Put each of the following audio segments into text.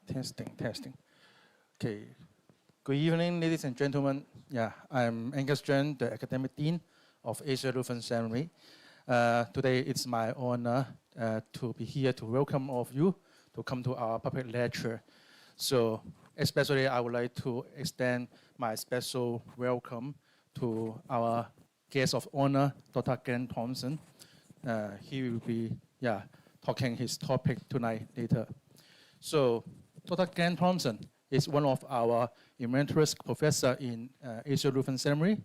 Testing. Okay. Good evening, ladies and gentlemen. Yeah, I'm Angus Chen, the Academic Dean of Asia Lutheran Seminary. Today it's my honor to be here to welcome all of you to come to our public lecture. So especially I would like to extend my special welcome to our guest of honor, Dr. Glenn Thompson. He will be talking his topic tonight later. So Dr. Glenn Thompson is one of our emeritus professor in Asia Lutheran Seminary.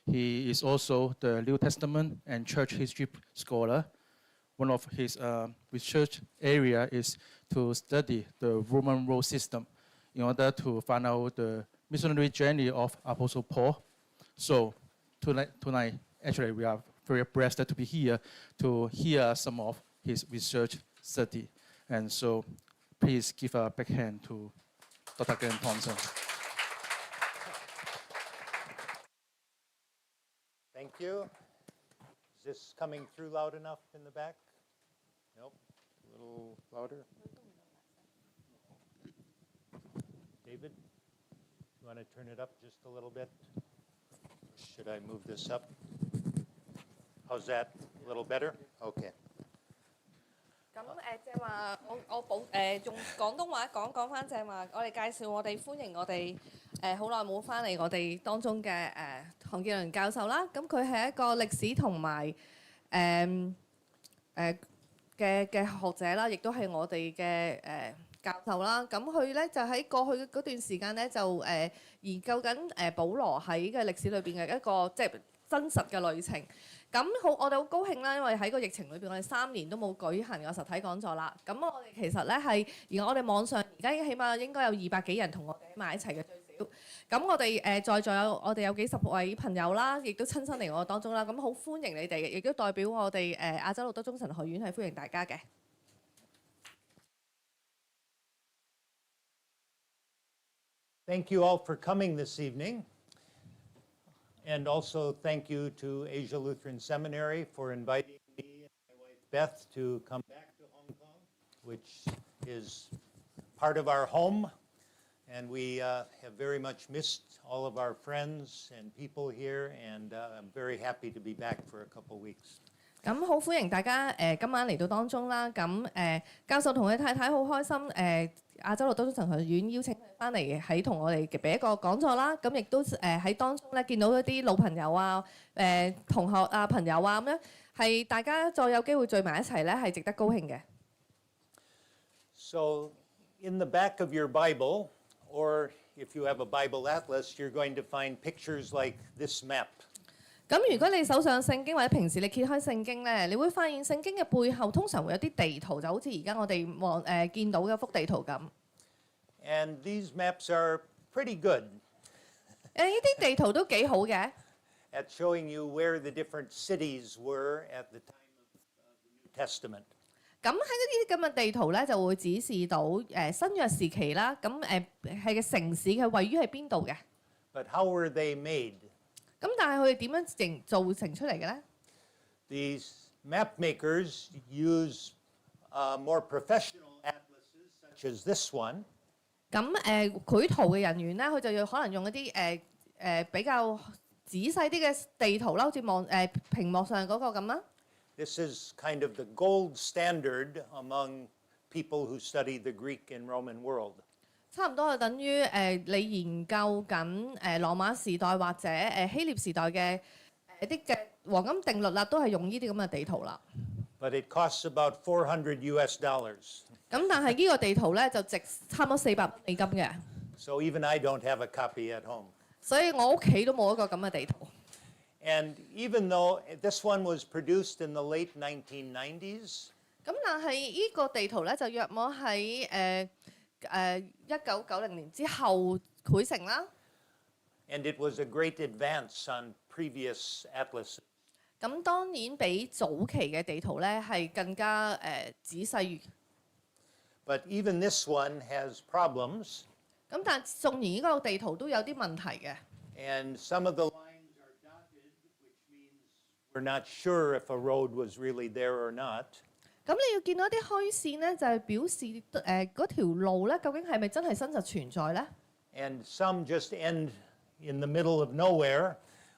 He is also the New Testament and church history scholar. One of his research area is to study the Roman road system in order to find out the missionary journey of Apostle Paul. So tonight, actually, we are very blessed to be here to hear some of his research study. And so please give a big hand to Dr. Glenn Thompson. Thank you. Is this coming through loud enough in the back? Nope. A little louder. David, you want to turn it up just a little bit? Should I move this up? How's that? A little better? Okay. 咁正話，我用廣東話講翻正話，我哋介紹我哋歡迎我哋好耐冇翻嚟我哋當中嘅唐健倫教授啦。咁佢係一個歷史同埋嘅學者啦，亦都係我哋嘅教授啦。咁佢咧就喺過去嗰段時間咧就研究緊保羅喺嘅歷史裏邊嘅一個即係真實嘅旅程。咁我哋好高興啦，因為喺個疫情裏邊，我哋3年都冇舉行個實體講座啦。咁我哋其實咧係而我哋網上而家起碼應該有200幾人同我哋喺埋一齊嘅最少。咁我哋在座我哋有幾十位朋友啦，亦都親身嚟我當中啦。咁好歡迎你哋，亦都代表我哋亞洲路德中神學院係歡迎大家嘅。Thank you all for coming this evening. And also thank you to Asia Lutheran Seminary for inviting me and my wife Beth to come back to Hong Kong, which is part of our home. And we have very much missed all of our friends and people here, and I'm very happy to be back for a couple weeks. 咁好歡迎大家今晚嚟到當中啦。咁教授同佢太太好開心亞洲路德中神學院邀請佢翻嚟喺同我哋俾一個講座啦。咁亦都喺當中咧見到一啲老朋友啊、同學啊、朋友啊咁樣，係大家再有機會聚埋一齊咧，係值得高興嘅。So in the back of your Bible, or if you have a Bible atlas, you're going to find pictures like this map. 咁如果你手上聖經或者平時你揭開聖經咧，你會發現聖經嘅背後通常會有啲地圖，就好似而家我哋見到嘅幅地圖咁。And these maps are pretty good. 呢啲地圖都幾好嘅。At showing you where the different cities were at the time of the New Testament. 咁喺呢啲咁嘅地圖咧，就會指示到新約時期啦。咁係嘅城市嘅位於喺邊度嘅。But how were they made? 咁但係佢哋點樣造成出嚟嘅咧 These map makers use more professional atlases, such as this one. 咁繪圖嘅人員咧，佢就要可能用一啲比較仔細啲嘅地圖啦，好似屏幕上嗰個咁啦。This is kind of the gold standard among people who study the Greek and Roman world. 差唔多係等於你研究緊羅馬時代或者希臘時代嘅一啲嘅黃金定律啦，都係用呢啲咁嘅地圖啦。But it costs about $400 US. 咁但係呢個地圖咧就值差唔多400美金嘅。So even I don't have a copy at home. 所以我屋企都冇一個咁嘅地圖。And even though this one was produced in the late 1990s. 咁但係呢個地圖咧就約莫喺1990年之後繪成啦。And it was a great advance on previous atlases. 咁當然比早期嘅地圖咧係更加仔細。But even this one has problems. 咁但縱然呢個地圖都有啲問題嘅。And some of the lines are dotted, which means we're not sure if a road was really there or not. 咁你要見到一啲虛線咧，就係表示嗰條路咧，究竟係咪真係真實存在咧？ And some just end in the middle of nowhere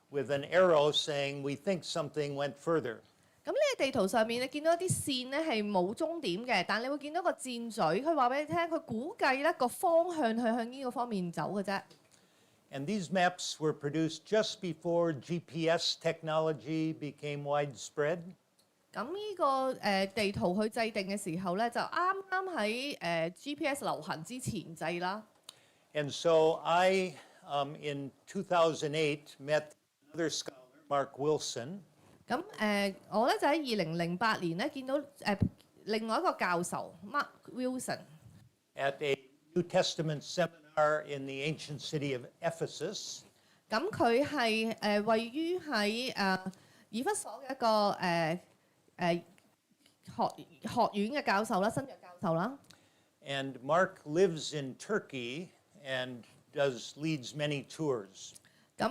with an arrow saying we think something went further. 咁呢個地圖上面你見到一啲線咧係冇終點嘅，但你會見到個箭嘴，佢話俾你聽，佢估計咧個方向係向呢個方面走嘅啫。And these maps were produced just before GPS technology became widespread. 咁呢個地圖去制定嘅時候咧，就啱啱喺GPS 流行之前製啦。And so I, in 2008, met another scholar, Mark Wilson. 咁我咧就喺2008年咧見到另外一個教授 Mark Wilson at a New Testament seminar in the ancient city of Ephesus. 咁佢係位於喺以弗所嘅一個學院嘅教授啦，新約教授啦。And Mark lives in Turkey and leads many tours. 咁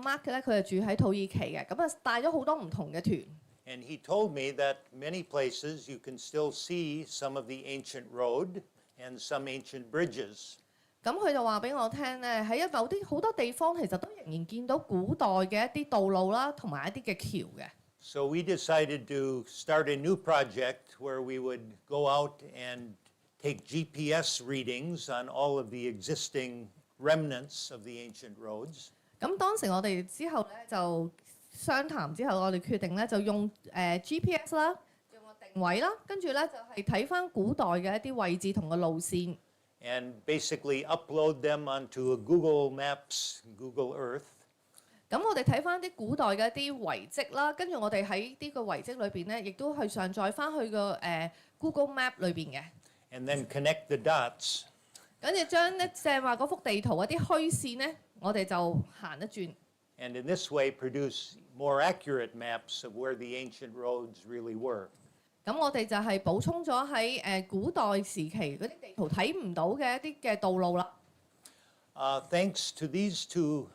Mark 咧佢係住喺土耳其嘅，咁啊帶咗好多唔同嘅團。And he told me that many places you can still see some of the ancient road and some ancient bridges. 咁佢就話俾我聽咧，喺某啲好多地方其實都仍然見到古代嘅一啲道路啦，同埋一啲嘅橋嘅。So we decided to start a new project where we would go out and take GPS readings on all of the existing remnants of the ancient roads. 咁當時我哋之後咧就商談之後，我哋決定咧就用GPS 啦，用個定位啦，跟住咧就係睇翻古代嘅一啲位置同個路線。And basically upload them onto a Google Maps, Google Earth. 咁我哋睇翻啲古代嘅一啲遺跡啦，跟住我哋喺呢個遺跡裏邊咧，亦都去上載翻去個Google Map 裏邊嘅。And then connect the dots. 跟住將咧正話嗰幅地圖一啲虛線咧，我哋就行一轉。And in this way produce more accurate maps of where the ancient roads really were. 咁我哋就係補充咗喺古代時期嗰啲地圖睇唔到嘅一啲嘅道路啦。Thanks to these two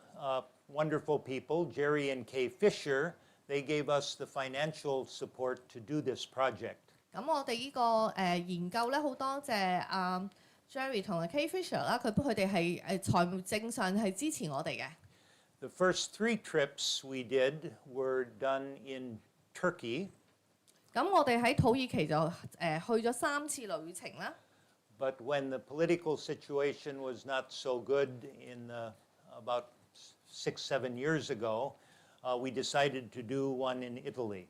wonderful people, Jerry and Kay Fisher, they gave us the financial support to do this project. 咁我哋呢個研究咧，好多謝Jerry 同埋 Kay Fisher 啦，佢哋係財務正上係支持我哋嘅。The first 3 trips we did were done in Turkey. 咁我哋喺土耳其就去咗3次旅程啦。But when the political situation was not so good in about 6-7 years ago, we decided to do one in Italy.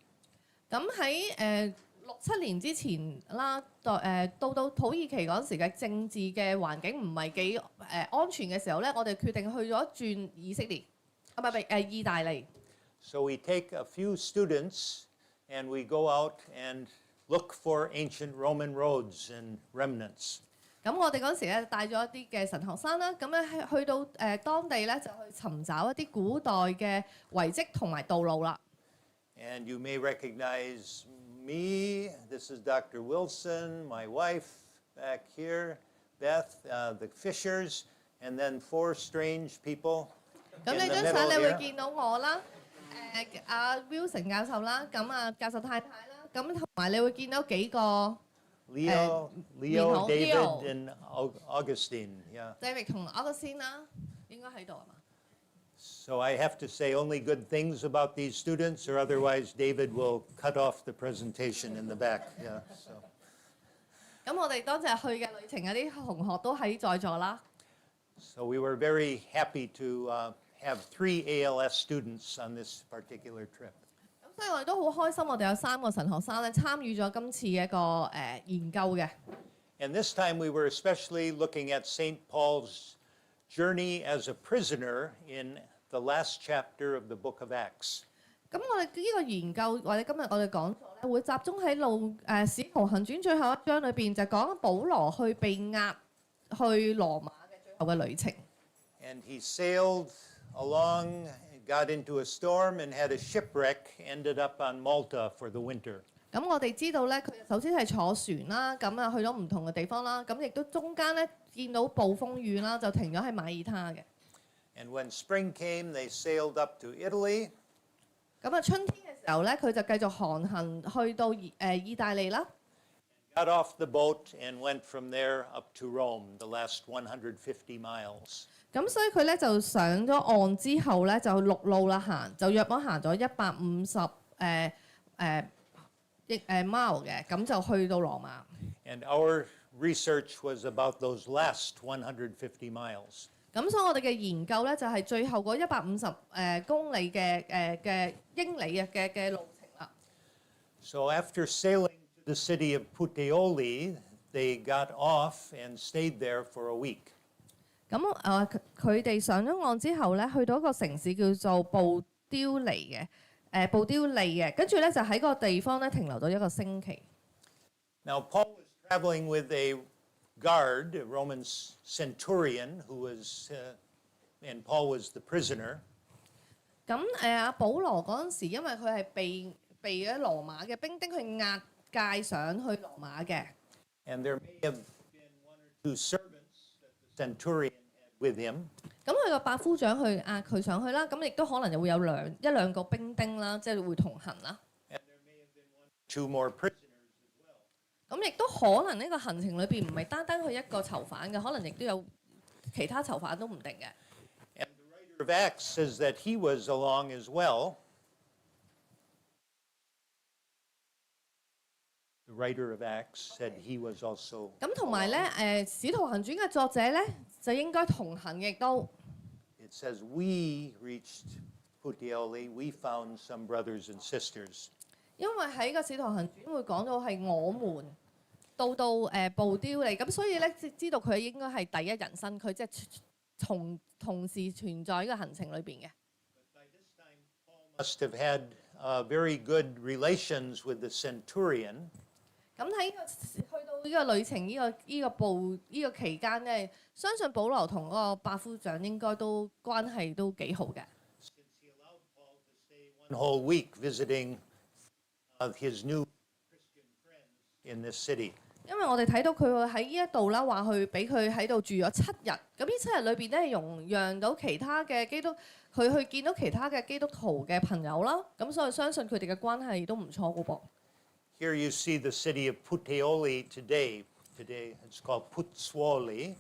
咁喺6-7年之前啦，到土耳其嗰時嘅政治嘅環境唔係幾安全嘅時候咧，我哋決定去咗轉以色列，意大利。So we take a few students and we go out and look for ancient Roman roads and remnants. 咁我哋嗰時咧帶咗一啲嘅神學生啦，咁咧去到當地咧就去尋找一啲古代嘅遺跡同埋道路啦。And you may recognize me. This is Dr. Wilson, my wife back here, Beth, the Fishers, and then 4 strange people. 咁你張相你會見到我啦，阿 Wilson 教授啦，咁教授太太啦，咁同埋你會見到幾個 Leo, David, and Augustine. Yeah. David 同 Augustine 啦，應該喺度係嘛？ So I have to say only good things about these students, or otherwise David will cut off the presentation in the back. Yeah. So. 咁我哋當日去嘅旅程有啲同學都喺在座啦。So we were very happy to have 3 ALS students on this particular trip. 咁所以我哋都好開心，我哋有3個神學生咧參與咗今次嘅一個研究嘅。And this time we were especially looking at St. Paul's journey as a prisoner in the last chapter of the book of Acts. 咁我哋呢個研究或者今日我哋講座咧，會集中喺使徒行傳最後一章裏邊，就講保羅去被押去羅馬嘅最後嘅旅程。And he sailed along, got into a storm and had a shipwreck, ended up on Malta for the winter. 咁我哋知道咧，佢首先係坐船啦，咁去咗唔同嘅地方啦，咁亦都中間咧見到暴風雨啦，就停咗喺馬耳他嘅。And when spring came, they sailed up to Italy. 咁春天嘅時候咧，佢就繼續航行去到意大利啦。got off the boat and went from there up to Rome, the last 150 miles. 咁所以佢咧就上咗岸之後咧就陸路啦行，就約莫行咗150mile 嘅，咁就去到羅馬。And our research was about those last 150 miles. 咁所以我哋嘅研究咧就係最後嗰150公里嘅英里嘅路程啦。So after sailing to the city of Puteoli, they got off and stayed there for a week. 咁佢哋上咗岸之後咧，去到一個城市叫做布丟利嘅，跟住咧就喺個地方咧停留咗1個星期。Now Paul was traveling with a guard, a Roman centurion, who was, and Paul was the prisoner. 咁阿保羅嗰陣時，因為佢係被咗羅馬嘅兵丁去押解上去羅馬嘅。And there may have been 1 or 2 servants that the centurion had with him. 咁佢個百夫長去押佢上去啦，咁亦都可能就會有1、2個兵丁啦，即係會同行啦。And there may have been 1 or 2 more prisoners as well. 咁亦都可能呢個行程裏邊唔係單單去一個囚犯嘅，可能亦都有其他囚犯都唔定嘅。And the writer of Acts says that he was along as well. The writer of Acts said he was also. 咁同埋咧，《使徒行傳》嘅作者咧就應該同行嘅，亦都。It says we reached Puteoli. We found some brothers and sisters. 因為喺個《使徒行傳》會講到係我們到布丟利，咁所以咧知道佢應該係第一人生，佢即係同時存在呢個行程裏邊嘅。By this time, Paul must have had very good relations with the centurion. 咁喺去到呢個旅程呢個期間咧，相信保羅同嗰個百夫長應該都關係都幾好嘅。Since he allowed Paul to stay 1 whole week visiting his new Christian friends in this city. 因為我哋睇到佢喺呢一度啦，話佢俾佢喺度住咗7日，咁呢7日裏邊咧容讓到其他嘅佢去見到其他嘅基督徒嘅朋友啦，咁所以相信佢哋嘅關係都唔錯嘅噃。Here you see the city of Puteoli today. Today it's called Puteoli.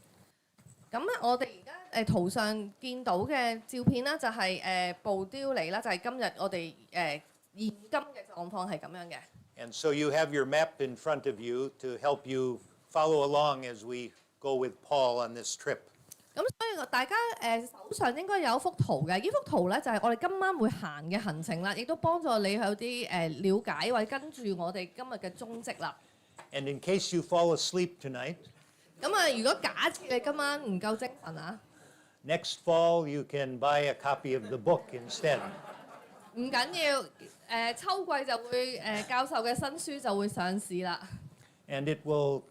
咁咧，我哋而家圖上見到嘅照片啦，就係布丟利啦，就係今日我哋現今嘅狀況係咁樣嘅。And so you have your map in front of you to help you follow along as we go with Paul on this trip. 咁所以大家手上應該有一幅圖嘅，呢幅圖咧就係我哋今晚會行嘅行程啦，亦都幫助你有啲了解或者跟住我哋今日嘅蹤跡啦。And in case you fall asleep tonight, 咁如果假設你今晚唔夠精神啊， next fall you can buy a copy of the book instead. 唔緊要，秋季就會教授嘅新書就會上市啦。And it will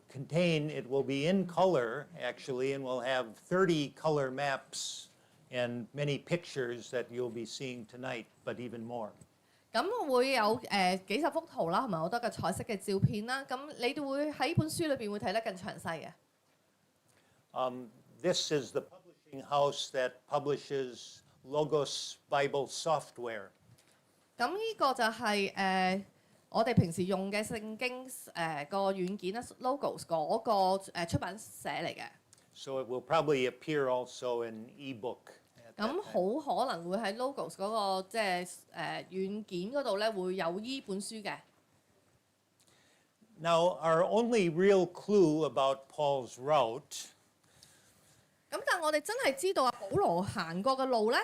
be in color actually, and we'll have 30 color maps and many pictures that you'll be seeing tonight, but even more. 咁會有幾十幅圖啦，同埋好多嘅彩色嘅照片啦。咁你哋會喺本書裏邊會睇得更詳細嘅。This is the publishing house that publishes Logos Bible software. 咁呢個就係我哋平時用嘅聖經個軟件啦 ，Logos 嗰個出版社嚟嘅。So it will probably appear also in ebook. 咁好可能會喺 Logos 嗰個即係軟件嗰度咧會有呢本書嘅。Now, our only real clue about Paul's route 咁但係我哋真係知道保羅行過嘅路咧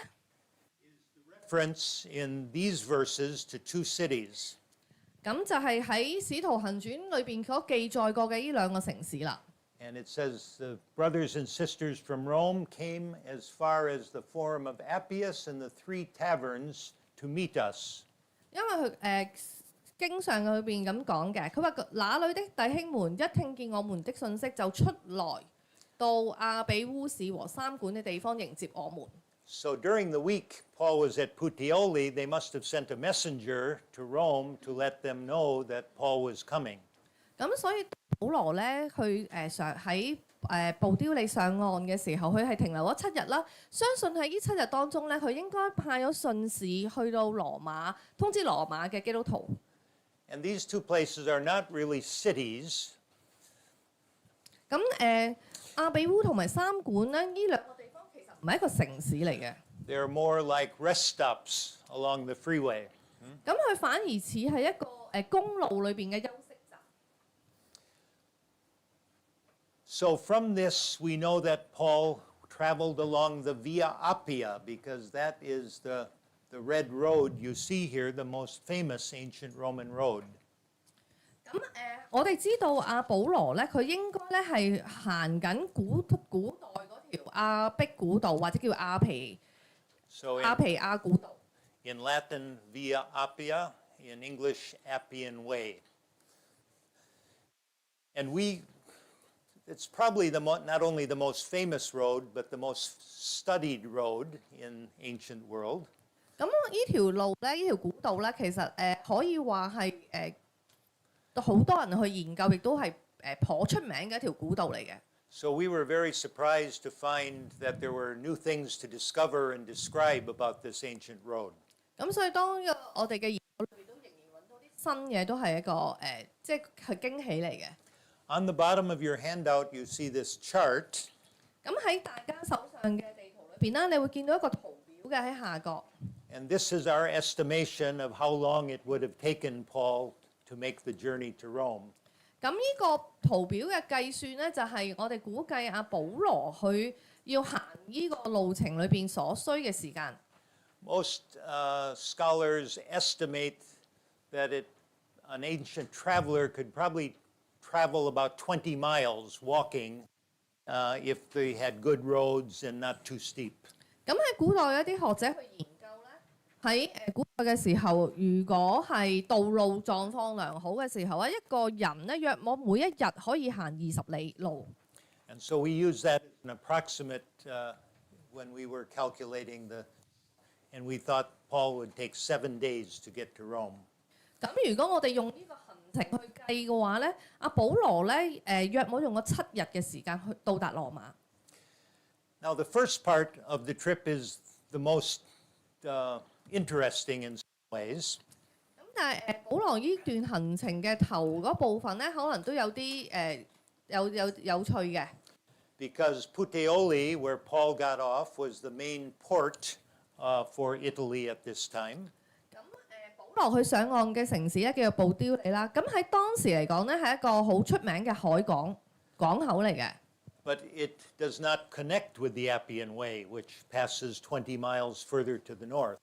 reference in these verses to 2 cities. 咁就係喺《使徒行傳》裏邊所記載過嘅呢2個城市啦。And it says the brothers and sisters from Rome came as far as the Forum of Appius and the 3 Taverns to meet us. 因為佢經上裏邊咁講嘅，佢話那裏的弟兄們一聽見我們的信息，就出來到亞比烏市和三館嘅地方迎接我們。So during the week Paul was at Puteoli, they must have sent a messenger to Rome to let them know that Paul was coming. 咁所以保羅咧，佢喺布丟利上岸嘅時候，佢係停留咗7日啦。相信喺呢7日當中咧，佢應該派咗信使去到羅馬，通知羅馬嘅基督徒。And these 2 places are not really cities. 咁亞比烏同埋三館咧，呢兩個地方其實唔係一個城市嚟嘅。They're more like rest stops along the freeway. 咁佢反而似係一個公路裏邊嘅休息站。So from this, we know that Paul traveled along the Via Appia because that is the red road you see here, the most famous ancient Roman road. 咁我哋知道阿保羅咧，佢應該咧係行緊古代嗰條亞碧古道，或者叫亞皮亞古道。In Latin, Via Appia. In English, Appian Way. And it's probably not only the most famous road, but the most studied road in ancient world. 咁呢條路咧，呢條古道咧，其實可以話係好多人去研究，亦都係頗出名嘅一條古道嚟嘅。So we were very surprised to find that there were new things to discover and describe about this ancient road. 咁所以當我哋嘅研究裏邊都仍然揾到啲新嘢，都係一個即係驚喜嚟嘅。On the bottom of your handout, you see this chart. 咁喺大家手上嘅地圖裏邊啦，你會見到一個圖表嘅喺下角。And this is our estimation of how long it would have taken Paul to make the journey to Rome. 咁呢個圖表嘅計算咧，就係我哋估計阿保羅佢要行呢個路程裏邊所需嘅時間。Most scholars estimate that an ancient traveler could probably travel about 20 miles walking if they had good roads and not too steep. 咁喺古代一啲學者去研究咧，喺古代嘅時候，如果係道路狀況良好嘅時候啊，一個人咧約莫每一日可以行20里路。And so we use that as an approximate when we were calculating and we thought Paul would take 7 days to get to Rome. 咁如果我哋用呢個行程去計嘅話咧，阿保羅咧約莫用咗7日嘅時間去到達羅馬。Now the first part of the trip is the most interesting in some ways. 咁但係保羅呢段行程嘅頭嗰部分咧，可能都有啲有趣嘅。Because Puteoli, where Paul got off, was the main port for Italy at this time. 咁保羅去上岸嘅城市咧叫做布丟利啦。咁喺當時嚟講咧係一個好出名嘅海港口嚟嘅。But it does not connect with the Appian Way, which passes 20 miles further to the north.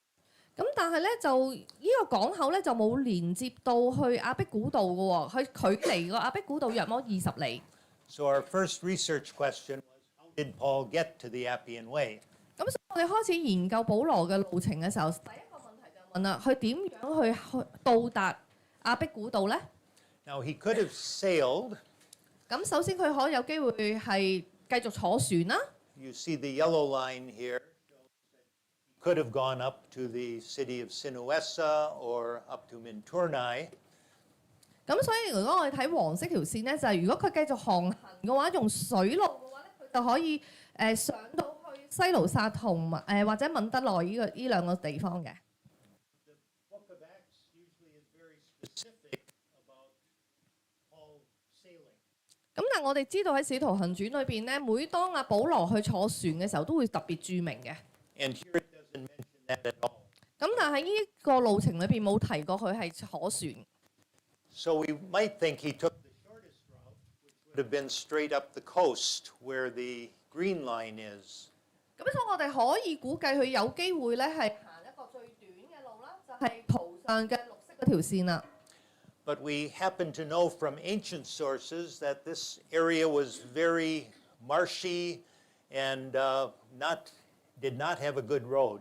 咁但係咧就呢個港口咧就冇連接到去亞碧古道嘅喎，佢距離個亞碧古道約莫20里。So our first research question was, how did Paul get to the Appian Way? 咁所以我哋開始研究保羅嘅路程嘅時候，第一個問題就問啦，佢點樣去到達亞碧古道咧？ Now he could have sailed. 咁首先佢可以有機會係繼續坐船啦。You see the yellow line here. Could have gone up to the city of Sinuessa or up to Minturnae. 咁所以如果我哋睇黃色條線咧，就係如果佢繼續航行嘅話，用水路嘅話咧，佢就可以上到去西盧薩同埋或者敏德內呢兩個地方嘅。咁但係我哋知道喺《使徒行傳》裏邊咧，每當阿保羅去坐船嘅時候，都會特別注明嘅。咁但係呢個路程裏邊冇提過佢係坐船。So we might think he took the shortest route, which would have been straight up the coast where the green line is. 咁所以我哋可以估計佢有機會咧係行一個最短嘅路啦，就係圖上嘅綠色嗰條線啦。But we happen to know from ancient sources that this area was very marshy and did not have a good road.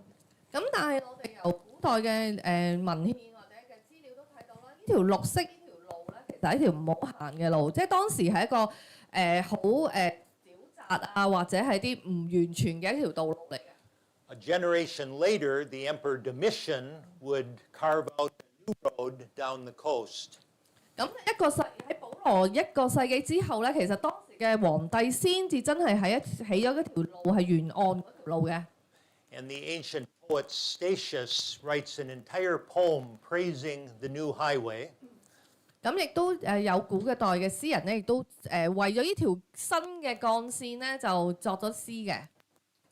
咁但係我哋由古代嘅文獻或者嘅資料都睇到啦，呢條綠色呢條路咧，其實係一條唔好行嘅路，即係當時係一個好狹窄啊，或者係啲唔完全嘅一條道路嚟嘅。A generation later, the Emperor Domitian would carve out a new road down the coast. 咁喺保羅一個世紀之後咧，其實當時嘅皇帝先至真係起咗一條路係沿岸嗰條路嘅。And the ancient poet Statius writes an entire poem praising the new highway. 咁咁亦都有古嘅代嘅詩人咧，亦都為咗呢條新嘅幹線咧，就作咗詩嘅。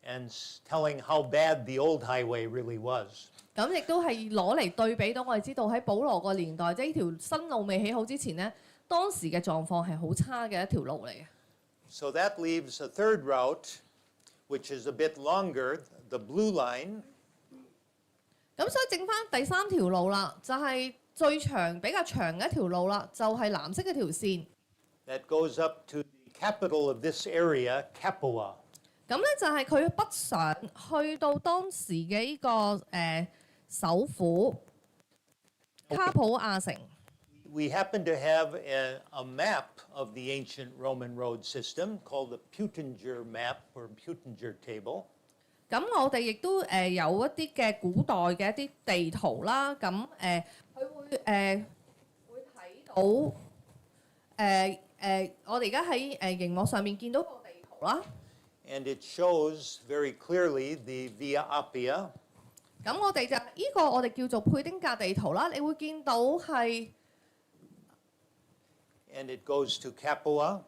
and telling how bad the old highway really was. 咁亦都係攞嚟對比到我哋知道喺保羅個年代，即係呢條新路未起好之前咧，當時嘅狀況係好差嘅一條路嚟嘅。So that leaves a third route, which is a bit longer, the blue line. 咁所以剩翻第三條路啦，就係最長比較長嘅一條路啦，就係藍色嘅條線。That goes up to the capital of this area, Capua. 咁咧就係佢北上去到當時嘅呢個首府卡普亞城。We happen to have a map of the ancient Roman road system called the Puteoli map or Puteoli table. 咁我哋亦都有一啲嘅古代嘅一啲地圖啦，咁佢會睇到我哋而家喺熒幕上面見到個地圖啦。And it shows very clearly the Via Appia. 咁我哋就呢個我哋叫做佩丁格地圖啦，你會見到係。And it goes to Capua.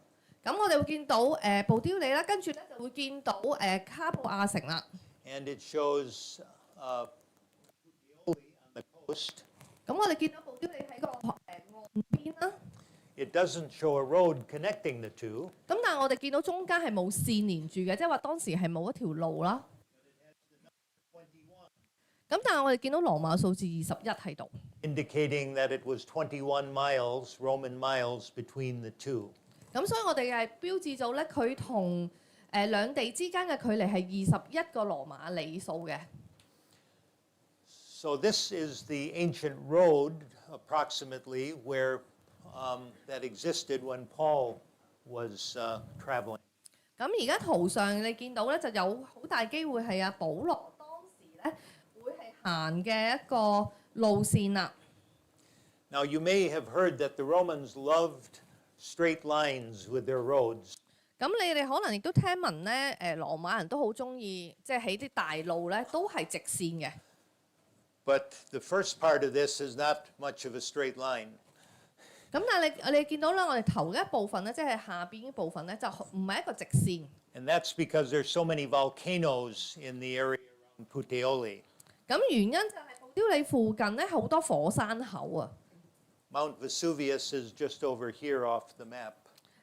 咁我哋會見到部丟利啦，跟住咧就會見到卡普亞城啦。And it shows Puteoli on the coast. 咁我哋見到部丟利喺個岸邊啦。It doesn't show a road connecting the two. 咁但係我哋見到中間係冇線連住嘅，即係話當時係冇一條路啦。咁但係我哋見到羅馬數字21喺度。Indicating that it was 21 miles, Roman miles, between the two. 咁所以我哋係標誌咗咧，佢同兩地之間嘅距離係21個羅馬里數嘅。So this is the ancient road, approximately, where that existed when Paul was traveling. 咁而家圖上你見到咧，就有好大機會係阿保羅當時咧會係行嘅一個路線啦。Now you may have heard that the Romans loved straight lines with their roads. 咁你哋可能亦都聽聞咧，羅馬人都好中意，即係起啲大路咧，都係直線嘅。But the first part of this is not much of a straight line. 咁但係你見到咧，我哋頭一部分咧，即係下邊呢部分咧，就唔係一個直線。And that's because there's so many volcanoes in the area around Puteoli. 咁原因就係部丟利附近咧好多火山口啊。Mount Vesuvius is just over here off the map.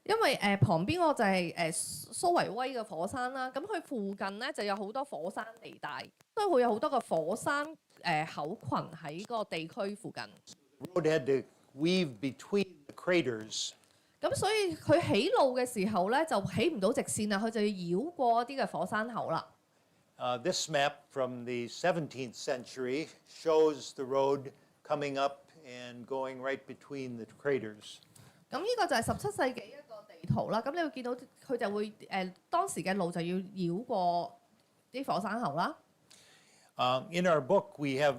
因為旁邊嗰個就係蘇維威嘅火山啦，咁佢附近咧就有好多火山地帶，所以會有好多個火山口群喺個地區附近。The road had to weave between the craters. 咁所以佢起路嘅時候咧就起唔到直線啦，佢就要繞過一啲嘅火山口啦。This map from the 17th century shows the road coming up and going right between the craters. 咁呢個就係17世紀一個地圖啦。咁你會見到佢就會當時嘅路就要繞過啲火山口啦。In our book, we have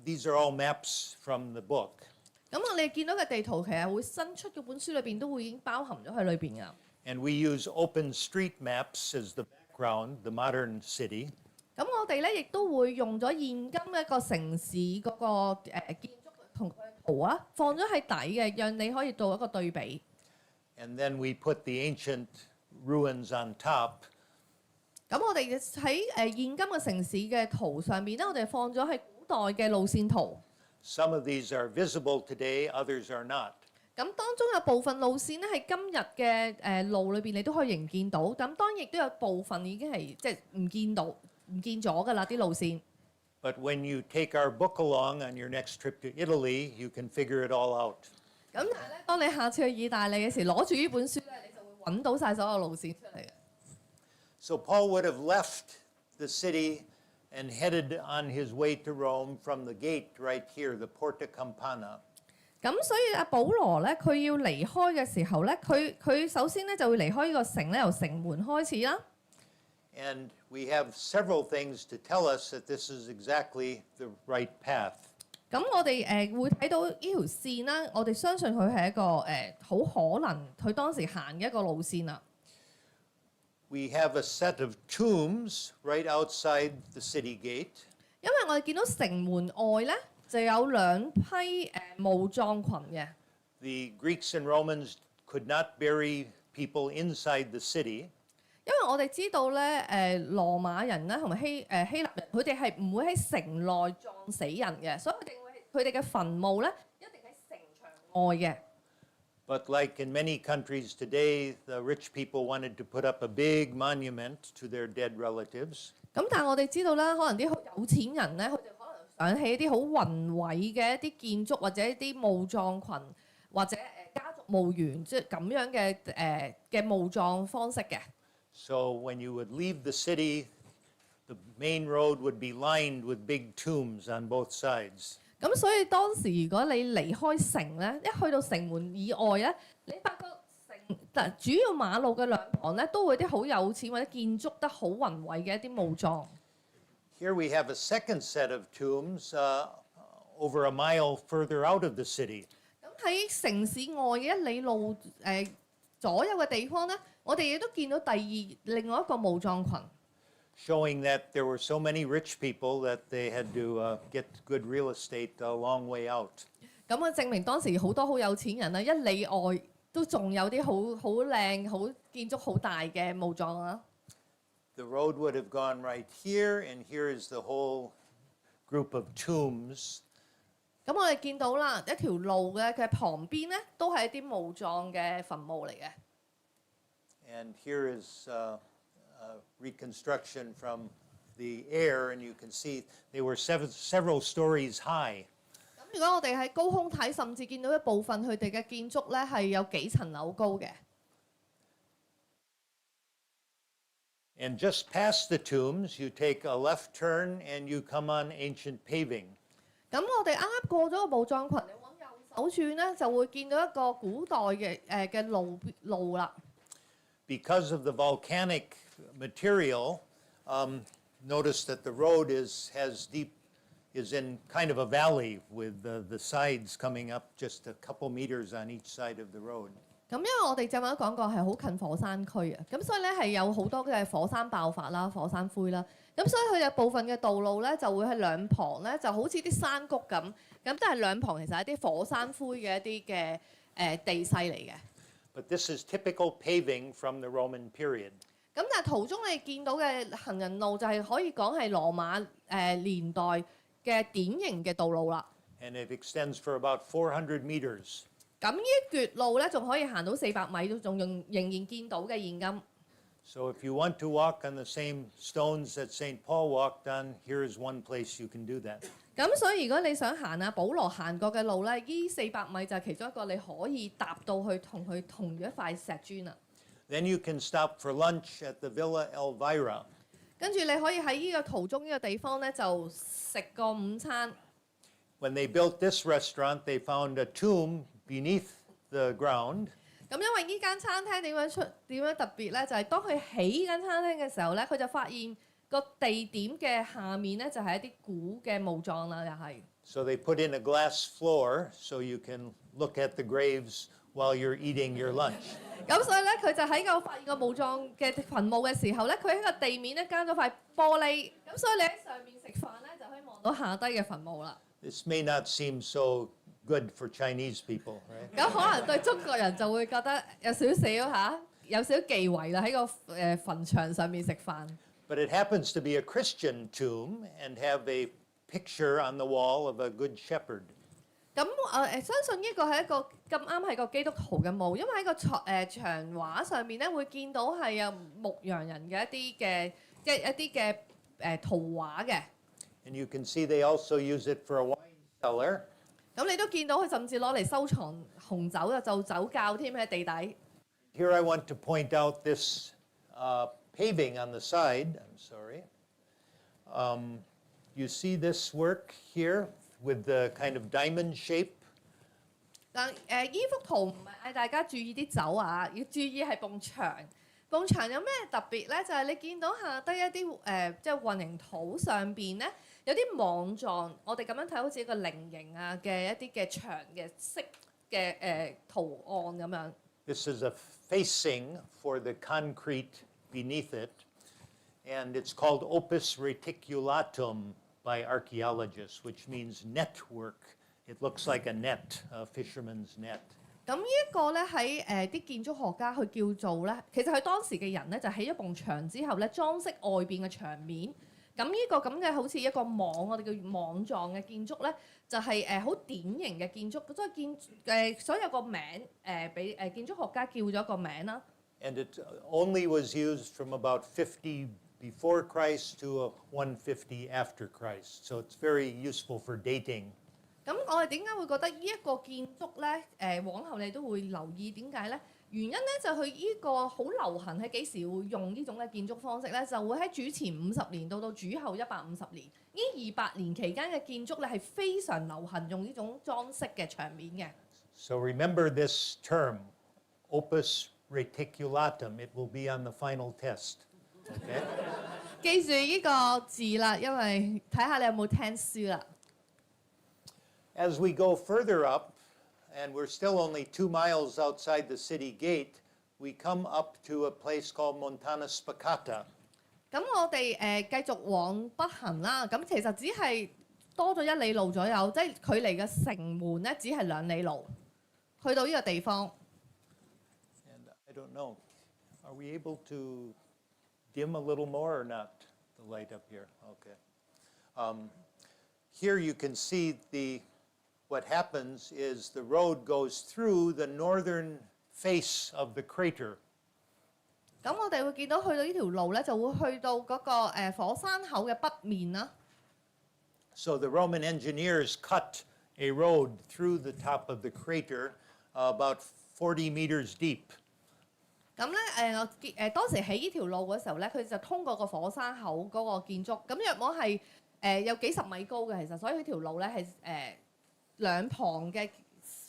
these are all maps from the book. 咁我哋見到嘅地圖其實會新出嘅本書裏邊都會已經包含咗喺裏邊㗎。And we use open street maps as the background, the modern city. 咁我哋咧亦都會用咗現今一個城市嗰個建築同佢嘅圖啊，放咗喺底嘅，讓你可以做一個對比。And then we put the ancient ruins on top. 咁我哋喺現今嘅城市嘅圖上面咧，我哋放咗係古代嘅路線圖。Some of these are visible today, others are not. 咁當中有部分路線咧喺今日嘅路裏邊，你都可以仍見到。咁當然亦都有部分已經係即係唔見咗㗎啦啲路線。But when you take our book along on your next trip to Italy, you can figure it all out. 咁但係咧，當你下次去意大利嘅時，攞住呢本書咧，你就會揾到晒所有路線出嚟嘅。So Paul would have left the city and headed on his way to Rome from the gate right here, the Porta Campana. 咁所以阿保羅咧，佢要離開嘅時候咧，佢首先咧就會離開呢個城咧，由城門開始啦。And we have several things to tell us that this is exactly the right path. 咁我哋會睇到呢條線啦，我哋相信佢係一個好可能佢當時行嘅一個路線啦。We have a set of tombs right outside the city gate. 因為我哋見到城門外咧就有兩批墓葬群嘅。the Greeks and Romans could not bury people inside the city. 因為我哋知道咧，羅馬人咧同埋希臘人，佢哋係唔會喺城內葬死人嘅，所以佢哋嘅墳墓咧一定喺城牆外嘅。But like in many countries today, the rich people wanted to put up a big monument to their dead relatives. 咁但係我哋知道啦，可能啲好有錢人咧，佢哋可能想起一啲好宏偉嘅一啲建築，或者一啲墓葬群，或者家族墓園，即係咁樣嘅墓葬方式嘅。So when you would leave the city, the main road would be lined with big tombs on both sides. 咁所以當時如果你離開城咧，一去到城門以外咧，你發覺主要馬路嘅兩旁咧，都會啲好有錢或者建築得好宏偉嘅一啲墓葬。Here we have a second set of tombs over a mile further out of the city. 咁喺城市外嘅1里路左右嘅地方咧，我哋亦都見到另外一個墓葬群。Showing that there were so many rich people that they had to get good real estate a long way out. 咁證明當時好多好有錢人啦，1里外都仲有啲好靚、好建築好大嘅墓葬啦。The road would have gone right here, and here is the whole group of tombs. 咁我哋見到啦，一條路嘅旁邊咧，都係一啲墓葬嘅墳墓嚟嘅。And here is reconstruction from the air, and you can see they were several stories high. 咁如果我哋喺高空睇，甚至見到一部分佢哋嘅建築咧係有幾層樓高嘅。And just past the tombs, you take a left turn and you come on ancient paving. 咁我哋啱啱過咗個墓葬群，你往右手轉咧，就會見到一個古代嘅路啦。Because of the volcanic material, notice that the road is in kind of a valley with the sides coming up just a couple meters on each side of the road. 咁因為我哋正話都講過係好近火山區啊，咁所以咧係有好多嘅火山爆發啦、火山灰啦，咁所以佢有部分嘅道路咧就會喺兩旁咧就好似啲山谷咁，咁但係兩旁其實係一啲火山灰嘅一啲嘅地勢嚟嘅。But this is typical paving from the Roman period. 咁但係途中你見到嘅行人路就係可以講係羅馬年代嘅典型嘅道路啦。And it extends for about 400 meters. 咁呢一橛路咧仲可以行到400米都仲仍然見到嘅現今。So if you want to walk on the same stones that St. Paul walked on, here is one place you can do that. 咁所以如果你想行啊保羅行過嘅路咧，呢400米就係其中一個你可以踏到去同佢同一塊石磚啦。Then you can stop for lunch at the Villa Elvira. 跟住你可以喺呢個途中呢個地方咧就食個午餐。When they built this restaurant, they found a tomb beneath the ground. 咁因為呢間餐廳點樣特別咧？就係當佢起間餐廳嘅時候咧，佢就發現個地點嘅下面咧就係一啲古嘅墓葬啦，又係。So they put in a glass floor so you can look at the graves while you're eating your lunch. 咁所以咧，佢就喺個發現個墓葬嘅墳墓嘅時候咧，佢喺個地面咧加咗塊玻璃，咁所以你喺上面食飯咧就可以望到下低嘅墳墓啦。This may not seem so good for Chinese people, right? 咁可能對中國人就會覺得有少少有少少忌諱啦，喺個墳場上面食飯。But it happens to be a Christian tomb and have a picture on the wall of a good shepherd. 咁相信呢個係一個咁啱係個基督徒嘅墓，因為喺個牆畫上面咧會見到係有牧羊人嘅一啲嘅圖畫嘅。And you can see they also use it for a wine cellar. 咁你都見到佢甚至攞嚟收藏紅酒啊，做酒窖添喺地底。Here I want to point out this paving on the side. I'm sorry. You see this work here with the kind of diamond shape? 但依幅圖唔係嗌大家注意啲酒啊，要注意係埲牆。埲牆有咩特別咧？就係你見到下低一啲即係混凝土上邊咧，有啲網狀，我哋咁樣睇好似一個菱形啊嘅一啲嘅牆嘅色嘅圖案咁樣。This is a facing for the concrete beneath it, and it's called opus reticulatum by archaeologists, which means network. It looks like a net, a fisherman's net. 咁呢一個咧喺啲建築學家去叫做咧，其實佢當時嘅人咧就起咗埲牆之後咧，裝飾外邊嘅牆面。咁呢個咁嘅好似一個網，我哋叫網狀嘅建築咧，就係好典型嘅建築。所以所有個名俾建築學家叫咗個名啦。And it only was used from about 50 before Christ to 150 after Christ. So it's very useful for dating. 咁我哋點解會覺得呢一個建築咧？往後你都會留意點解咧？原因咧就佢呢個好流行喺幾時會用呢種嘅建築方式咧？就會喺主前50年到主後150年呢200年期間嘅建築咧係非常流行用呢種裝飾嘅牆面嘅。So remember this term, opus reticulatum. It will be on the final test. Okay? 記住呢個字啦，因為睇下你有冇聽書啦。As we go further up, and we're still only 2 miles outside the city gate, we come up to a place called Monte Spata. 咁我哋繼續往北行啦，咁其實只係多咗1里路左右，即係距離嘅城門咧只係2里路，去到呢個地方。And I don't know, are we able to dim a little more or not? The light up here, okay. Here you can see what happens is the road goes through the northern face of the crater. 咁我哋會見到去到呢條路咧，就會去到嗰個火山口嘅北面啦。So the Roman engineers cut a road through the top of the crater about 40 meters deep. 咁咧當時起呢條路嘅時候咧，佢就通過個火山口嗰個建築，咁約莫係有幾十米高嘅，其實所以呢條路咧係兩旁嘅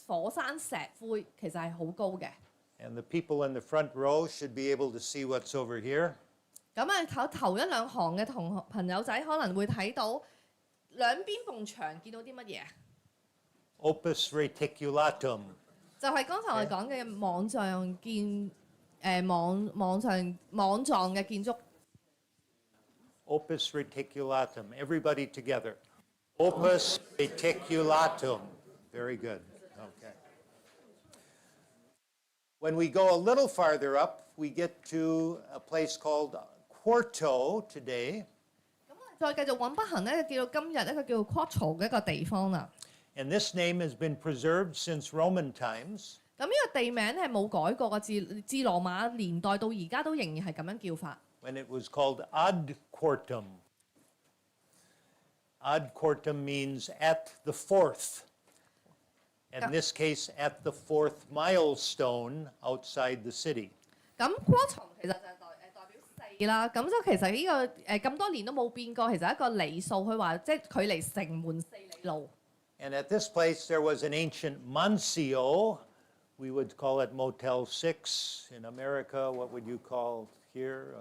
火山石灰，其實係好高嘅。And the people in the front row should be able to see what's over here. 咁頭1、2行嘅朋友仔可能會睇到兩邊埲牆見到啲乜嘢？ Opus reticulatum. 就係剛才我哋講嘅網狀嘅建築。Opus reticulatum. Everybody together. Opus reticulatum. Very good. Okay. When we go a little farther up, we get to a place called Quarto today. 咁我哋再繼續往北行咧，叫到今日一個叫 Quarto 嘅一個地方啦。And this name has been preserved since Roman times. 咁呢個地名係冇改過嘅，自羅馬年代到而家都仍然係咁樣叫法。When it was called ad quartum. Ad quartum means at the fourth. In this case, at the fourth milestone outside the city. 咁 Quarto 其實就係代表4啦。咁就其實呢個咁多年都冇變過，其實一個里數，佢話即係距離城門4里路。And at this place, there was an ancient mansio. We would call it Motel 6 in America. What would you call here?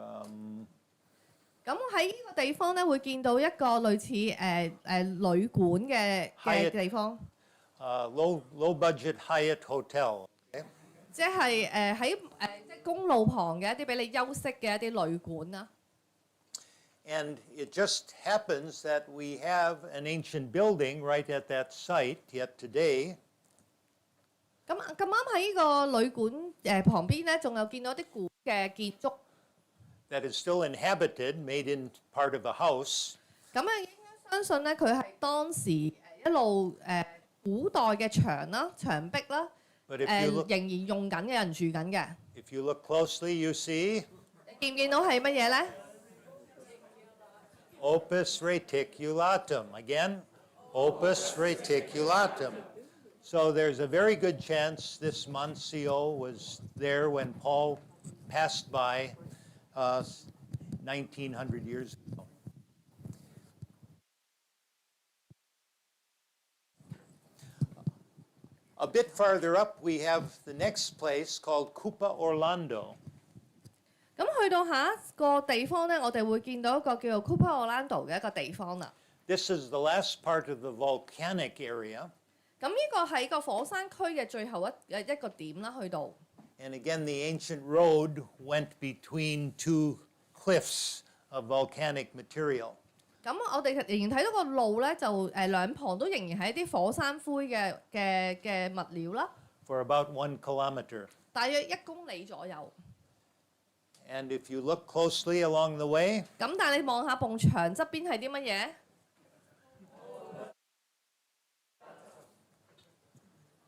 咁喺呢個地方咧，會見到一個類似旅館嘅地方。Low budget Hyatt hotel. Okay? 即係喺即係公路旁嘅一啲俾你休息嘅一啲旅館啦。And it just happens that we have an ancient building right at that site yet today. 咁啱喺呢個旅館旁邊咧，仲有見到啲古嘅建築。That is still inhabited, made in part of a house. 咁應該相信咧，佢係當時一路古代嘅牆啦、牆壁啦，仍然用緊嘅人住緊嘅。If you look closely, you see. 你見唔見到係乜嘢咧？ Opus reticulatum. Again, opus reticulatum. So there's a very good chance this mansio was there when Paul passed by 1900 years ago. A bit farther up, we have the next place called Koopa Orlando. 咁去到下一個地方咧，我哋會見到一個叫做 Koopa Orlando 嘅一個地方啦。This is the last part of the volcanic area. 咁呢個係個火山區嘅最後一個點啦，去到。And again, the ancient road went between 2 cliffs of volcanic material. 咁我哋仍然睇到個路咧，就兩旁都仍然係一啲火山灰嘅物料啦。for about 1 kilometer. 大約1公里左右。 And if you look closely along the way, 咁但係你望下埲牆側邊係啲乜嘢？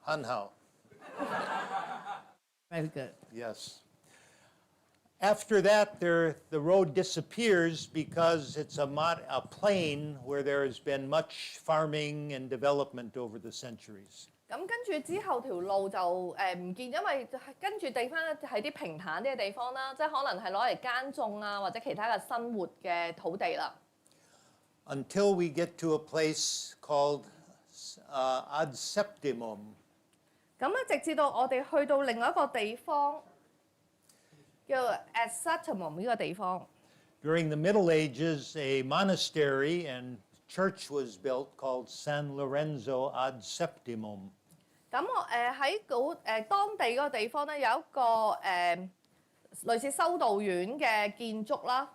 Hanhao. Very good. Yes. After that, the road disappears because it's a plain where there has been much farming and development over the centuries. 咁跟住之後條路就唔見，因為跟住地方咧係啲平坦啲嘅地方啦，即係可能係攞嚟耕種啊或者其他嘅生活嘅土地啦。Until we get to a place called Ad Septimum. 咁咧直至到我哋去到另外一個地方，叫 Ad Septimum 呢個地方。During the Middle Ages, a monastery and church was built called San Lorenzo ad Septimum. 咁我喺當地嗰個地方咧有一個類似修道院嘅建築啦。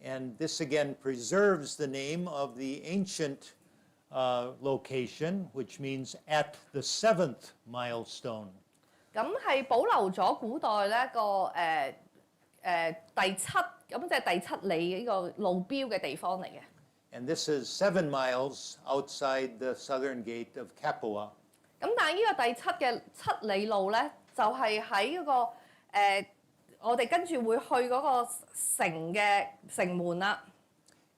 And this again preserves the name of the ancient location, which means at the 7th milestone. 咁係保留咗古代咧個第七，咁即係第7里呢個路標嘅地方嚟嘅。And this is 7 miles outside the southern gate of Capua. 咁但係呢個第7里路咧，就係喺嗰個我哋跟住會去嗰個城門啦。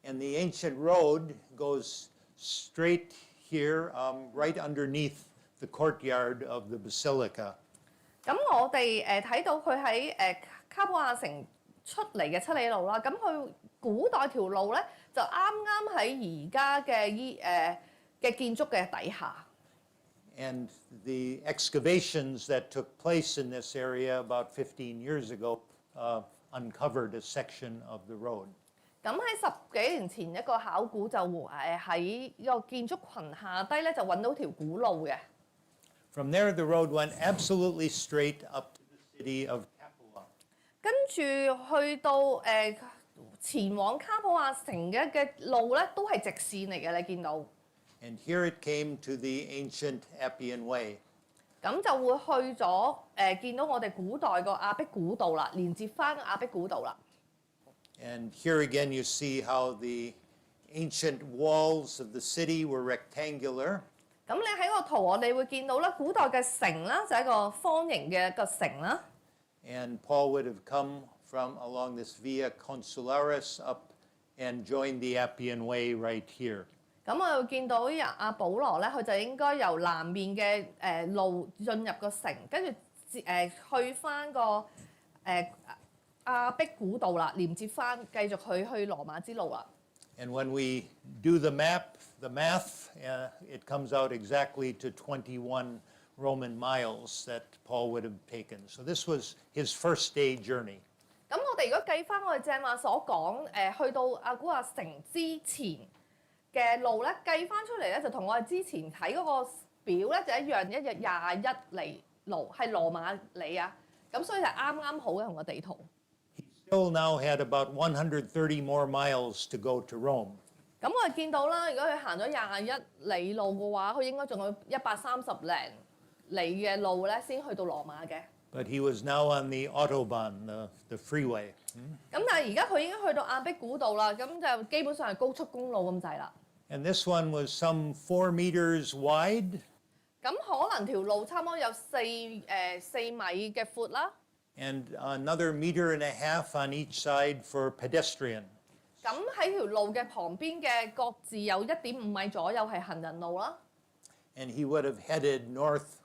And the ancient road goes straight here, right underneath the courtyard of the basilica. 咁我哋睇到佢喺卡普亞城出嚟嘅7里路啦。咁佢古代條路咧就啱啱喺而家嘅建築嘅底下。And the excavations that took place in this area about 15 years ago uncovered a section of the road. 咁喺10幾年前一個考古就喺呢個建築群下低咧就揾到條古路嘅。From there, the road went absolutely straight up to the city of Capua. 跟住去到前往卡普亞城嘅路咧都係直線嚟嘅，你見到。And here it came to the ancient Appian Way. 咁就會去咗見到我哋古代個亞碧古道啦，連接翻亞碧古道啦。And here again you see how the ancient walls of the city were rectangular. 咁你喺個圖我哋會見到咧，古代嘅城啦就係一個方形嘅一個城啦。And Paul would have come from along this Via Consularis up and joined the Appian Way right here. 咁我會見到阿保羅咧，佢就應該由南面嘅路進入個城，跟住去翻個亞碧古道啦，連接翻繼續去羅馬之路啦。And when we do the math, it comes out exactly to 21 Roman miles that Paul would have taken. So this was his first day journey. 咁我哋如果計翻我哋正話所講去到阿古亞城之前嘅路咧，計翻出嚟咧就同我哋之前睇嗰個表咧就一樣，一日21里路係羅馬里啊，咁所以就啱啱好嘅同個地圖。He still now had about 130 more miles to go to Rome. 咁我哋見到啦，如果佢行咗21里路嘅話，佢應該仲有130零里嘅路咧，先去到羅馬嘅。But he was now on the Autobahn, the freeway. 咁但係而家佢已經去到亞碧古道啦，咁就基本上係高速公路咁滯啦。And this one was some 4 meters wide. 咁可能條路差唔多有4米嘅闊啦。And another 1.5 meters on each side for pedestrian. 咁喺條路嘅旁邊嘅各自有1.5米左右係行人路啦。And he would have headed northwest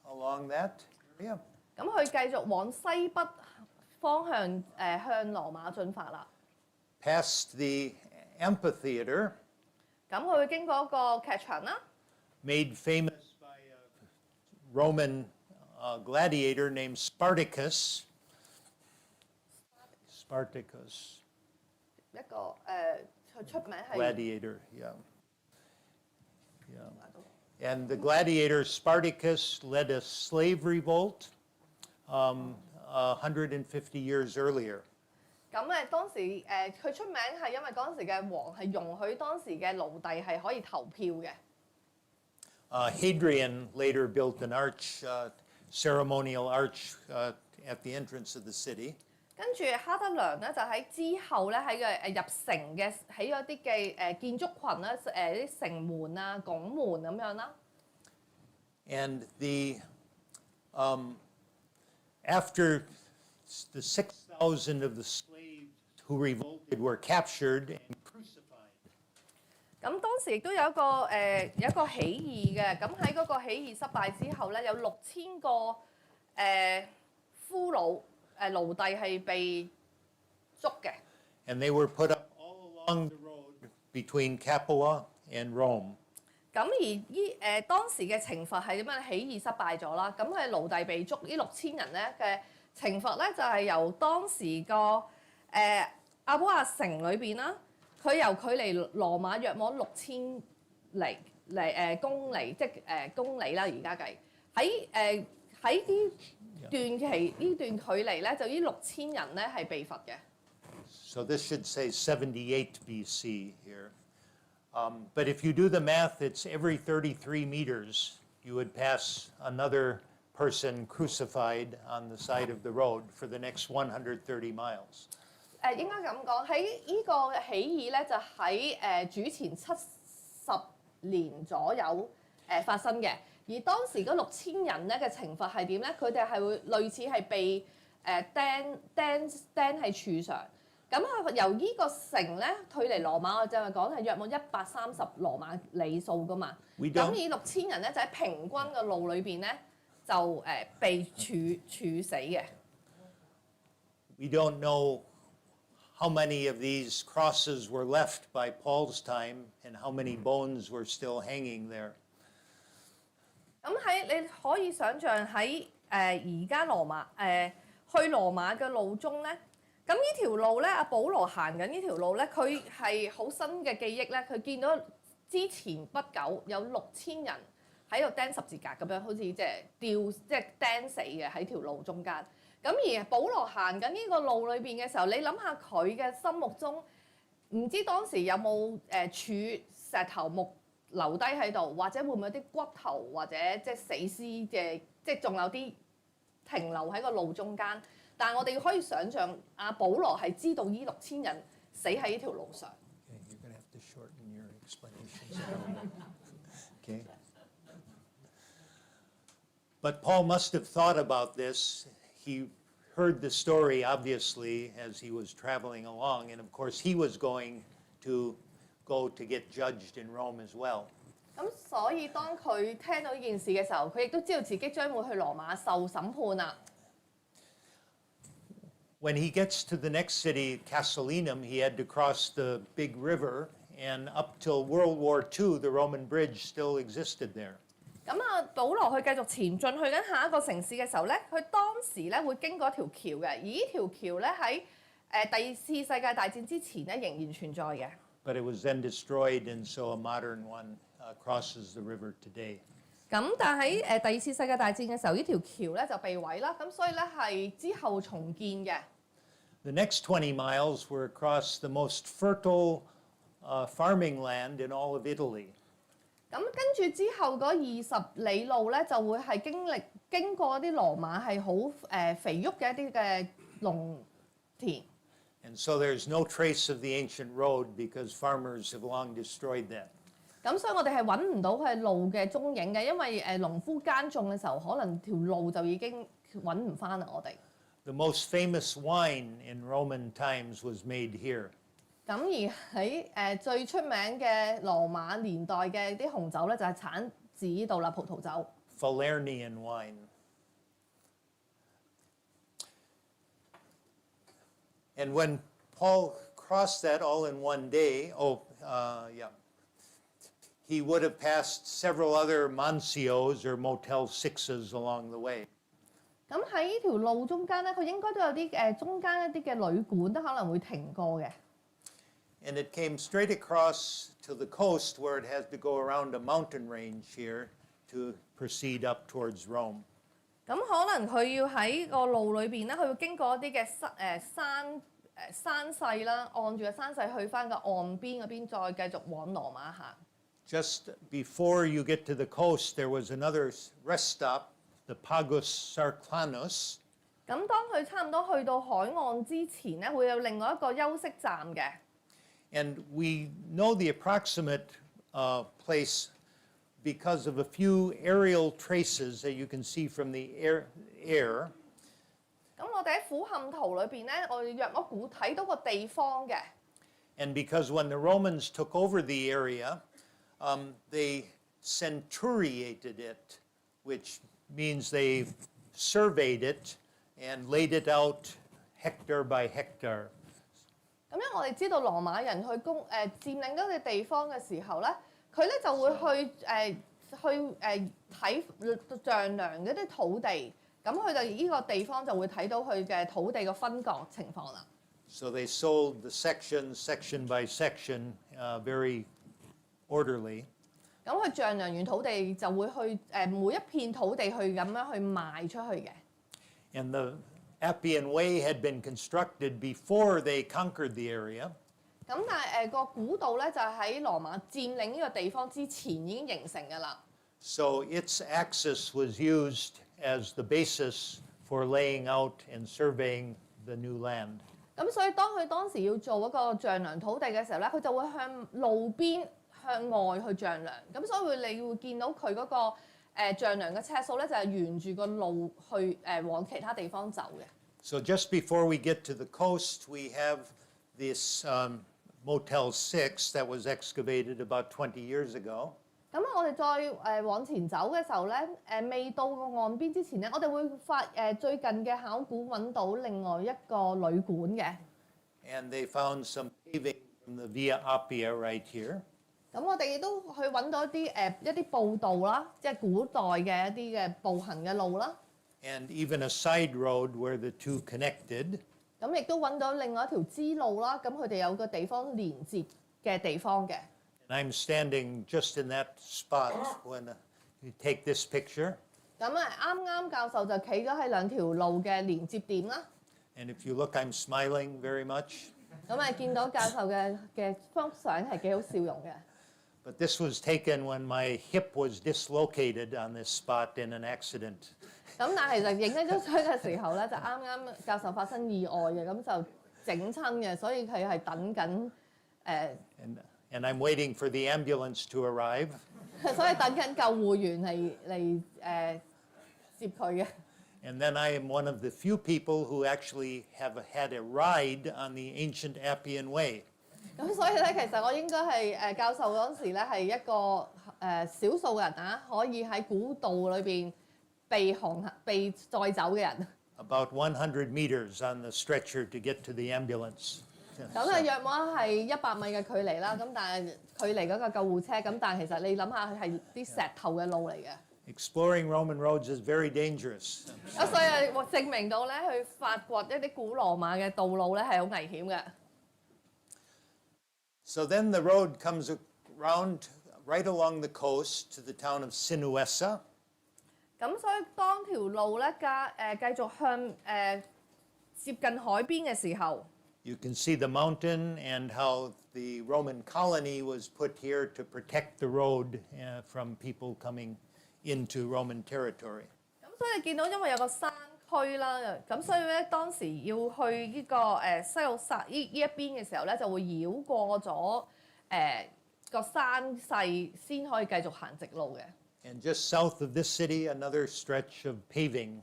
along that area. 咁佢繼續往西北方向向羅馬進發啦。Past the amphitheater. 咁佢會經過一個劇場啦。Made famous by a Roman gladiator named Spartacus. Spartacus. 一個佢出名係 Gladiator, yeah. And the gladiator Spartacus led a slave revolt 150 years earlier. 咁當時佢出名係因為嗰陣時嘅王係容許當時嘅奴隸係可以投票嘅。Hadrian later built an arch, ceremonial arch at the entrance of the city. 跟住哈德良咧就喺之後咧喺嘅入城嘅起咗啲嘅建築群啦，啲城門啊、拱門咁樣啦。And after the 6,000 of the slaves who revolted were captured and crucified. 咁當時亦都有一個起義嘅，咁喺嗰個起義失敗之後咧，有6000個俘虜奴隸係被捉嘅。And they were put up all along the road between Capua and Rome. 咁而當時嘅懲罰係點樣？起義失敗咗啦，咁佢奴隸被捉，呢6000人咧嘅懲罰咧就係由當時個阿波亞城裏邊啦，佢由距離羅馬約莫6000公里，即係公里啦，而家計喺呢段距離咧，就呢6000人咧係被罰嘅。So this should say 78 BC here. But if you do the math, it's every 33 meters you would pass another person crucified on the side of the road for the next 130 miles. 應該咁講，喺呢個起義咧就喺主前70年左右發生嘅。而當時嗰6000人咧嘅懲罰係點咧？佢哋係會類似係被釘喺柱上。咁由呢個城咧，距離羅馬我就係講係約莫130羅馬里數噶嘛。咁以6000人咧就喺平均嘅路裏邊咧就被處死嘅。We don't know how many of these crosses were left by Paul's time and how many bones were still hanging there. 咁你可以想象喺而家羅馬去羅馬嘅路中咧。咁呢條路咧，阿保羅行緊呢條路咧，佢係好新嘅記憶咧。佢見到之前不久有6000人喺度釘十字架咁樣，好似即係釘死嘅喺條路中間。咁而保羅行緊呢個路裏邊嘅時候，你諗下佢嘅心目中，唔知當時有冇石頭木留低喺度，或者會唔會有啲骨頭或者即係死屍嘅，即係仲有啲停留喺個路中間。但係我哋可以想象，阿保羅係知道呢6000人死喺呢條路上。Okay, you're going to have to shorten your explanations a little bit. Okay. But Paul must have thought about this. He heard the story, obviously, as he was traveling along, and of course he was going to go to get judged in Rome as well. 咁所以當佢聽到呢件事嘅時候，佢亦都知道自己將會去羅馬受審判啦。When he gets to the next city, Castellinum, he had to cross the big river, and up till World War II, the Roman bridge still existed there. 咁保羅佢繼續前進去緊下一個城市嘅時候咧，佢當時咧會經過一條橋嘅，而呢條橋咧喺第二次世界大戰之前咧仍然存在嘅。But it was then destroyed, and so a modern one crosses the river today. 咁但喺第二次世界大戰嘅時候，呢條橋咧就被毀啦，咁所以咧係之後重建嘅。The next 20 miles were across the most fertile farming land in all of Italy. 咁跟住之後嗰20里路咧，就會係經過啲羅馬係好肥沃嘅一啲嘅農田。And so there's no trace of the ancient road because farmers have long destroyed that. 咁所以我哋係揾唔到佢路嘅蹤影嘅，因為農夫耕種嘅時候，可能條路就已經揾唔翻啦。我哋 The most famous wine in Roman times was made here. 咁而喺最出名嘅羅馬年代嘅啲紅酒咧，就係產自呢度啦，葡萄酒。Falernian wine. And when Paul crossed that all in one day, he would have passed several other mancios or Motel 6s along the way. 咁喺呢條路中間咧，佢應該都有啲中間一啲嘅旅館都可能會停過嘅。And it came straight across to the coast where it has to go around a mountain range here to proceed up towards Rome. 咁可能佢要喺個路裏邊咧，佢要經過一啲嘅山勢啦，按住個山勢去翻個岸邊嗰邊，再繼續往羅馬行。Just before you get to the coast, there was another rest stop, the Pagus Sarklanos. 咁當佢差唔多去到海岸之前咧，會有另外一個休息站嘅。And we know the approximate place because of a few aerial traces that you can see from the air. 咁我哋喺俯瞰圖裏邊咧，我哋約莫估睇到個地方嘅。And because when the Romans took over the area, they centuriated it, which means they surveyed it and laid it out hectare by hectare. 咁因為我哋知道羅馬人去佔領嗰個地方嘅時候咧，佢咧就會去睇丈量嗰啲土地，咁佢就呢個地方就會睇到佢嘅土地嘅分割情況啦。So they sold the section by section, very orderly. 咁佢丈量完土地就會去每一片土地去咁樣去賣出去嘅。And the Appian Way had been constructed before they conquered the area. 咁但係個古道咧就喺羅馬佔領呢個地方之前已經形成㗎啦。So its axis was used as the basis for laying out and surveying the new land. 咁所以當佢當時要做一個丈量土地嘅時候咧，佢就會向路邊向外去丈量。咁所以你會見到佢嗰個丈量嘅尺數咧，就係沿住個路去往其他地方走嘅。So just before we get to the coast, we have this Motel 6 that was excavated about 20 years ago. 咁我哋再往前走嘅時候咧，未到個岸邊之前咧，我哋會最近嘅考古揾到另外一個旅館嘅。And they found some paving from the Via Appia right here. 咁我哋亦都去揾到一啲步道啦，即係古代嘅一啲嘅步行嘅路啦。And even a side road where the two connected. 咁亦都揾到另外一條支路啦，咁佢哋有個地方連接嘅地方嘅。And I'm standing just in that spot when you take this picture. 咁啱教授就企咗喺兩條路嘅連接點啦。And if you look, I'm smiling very much. 咁見到教授嘅幅相係幾好笑容嘅。But this was taken when my hip was dislocated on this spot in an accident. 咁但係其實影呢張相嘅時候咧，就啱教授發生意外嘅，咁就整親嘅，所以佢係等緊And I'm waiting for the ambulance to arrive. 所以等緊救護員嚟接佢嘅。And then I am one of the few people who actually have had a ride on the ancient Appian Way. 咁所以咧，其實我應該係教授嗰陣時咧，係一個少數人可以喺古道裏邊被載走嘅人。About 100 meters on the stretcher to get to the ambulance. 咁約莫係100米嘅距離啦，咁但係距離嗰個救護車，咁但係其實你諗下，佢係啲石頭嘅路嚟嘅。Exploring Roman roads is very dangerous. 所以證明到咧，去發掘一啲古羅馬嘅道路咧係好危險嘅。So then the road comes around right along the coast to the town of Sinuessa. 咁所以當條路咧繼續向接近海邊嘅時候， You can see the mountain and how the Roman colony was put here to protect the road from people coming into Roman territory. 咁所以你見到因為有個山區啦，咁所以咧當時要去呢個西路撒呢一邊嘅時候咧，就會繞過咗個山勢先可以繼續行直路嘅。And just south of this city, another stretch of paving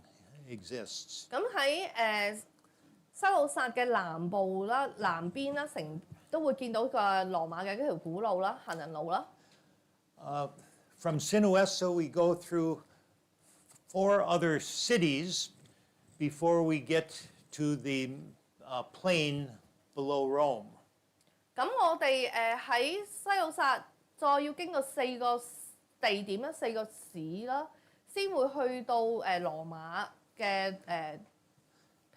exists. 咁喺西路撒嘅南部啦、南邊啦，都會見到個羅馬嘅嗰條古路啦、行人路啦。From Sinuessa, we go through 4 other cities before we get to the plain below Rome. 咁我哋喺西路撒再要經過4個地點啦、4個市啦，先會去到羅馬嘅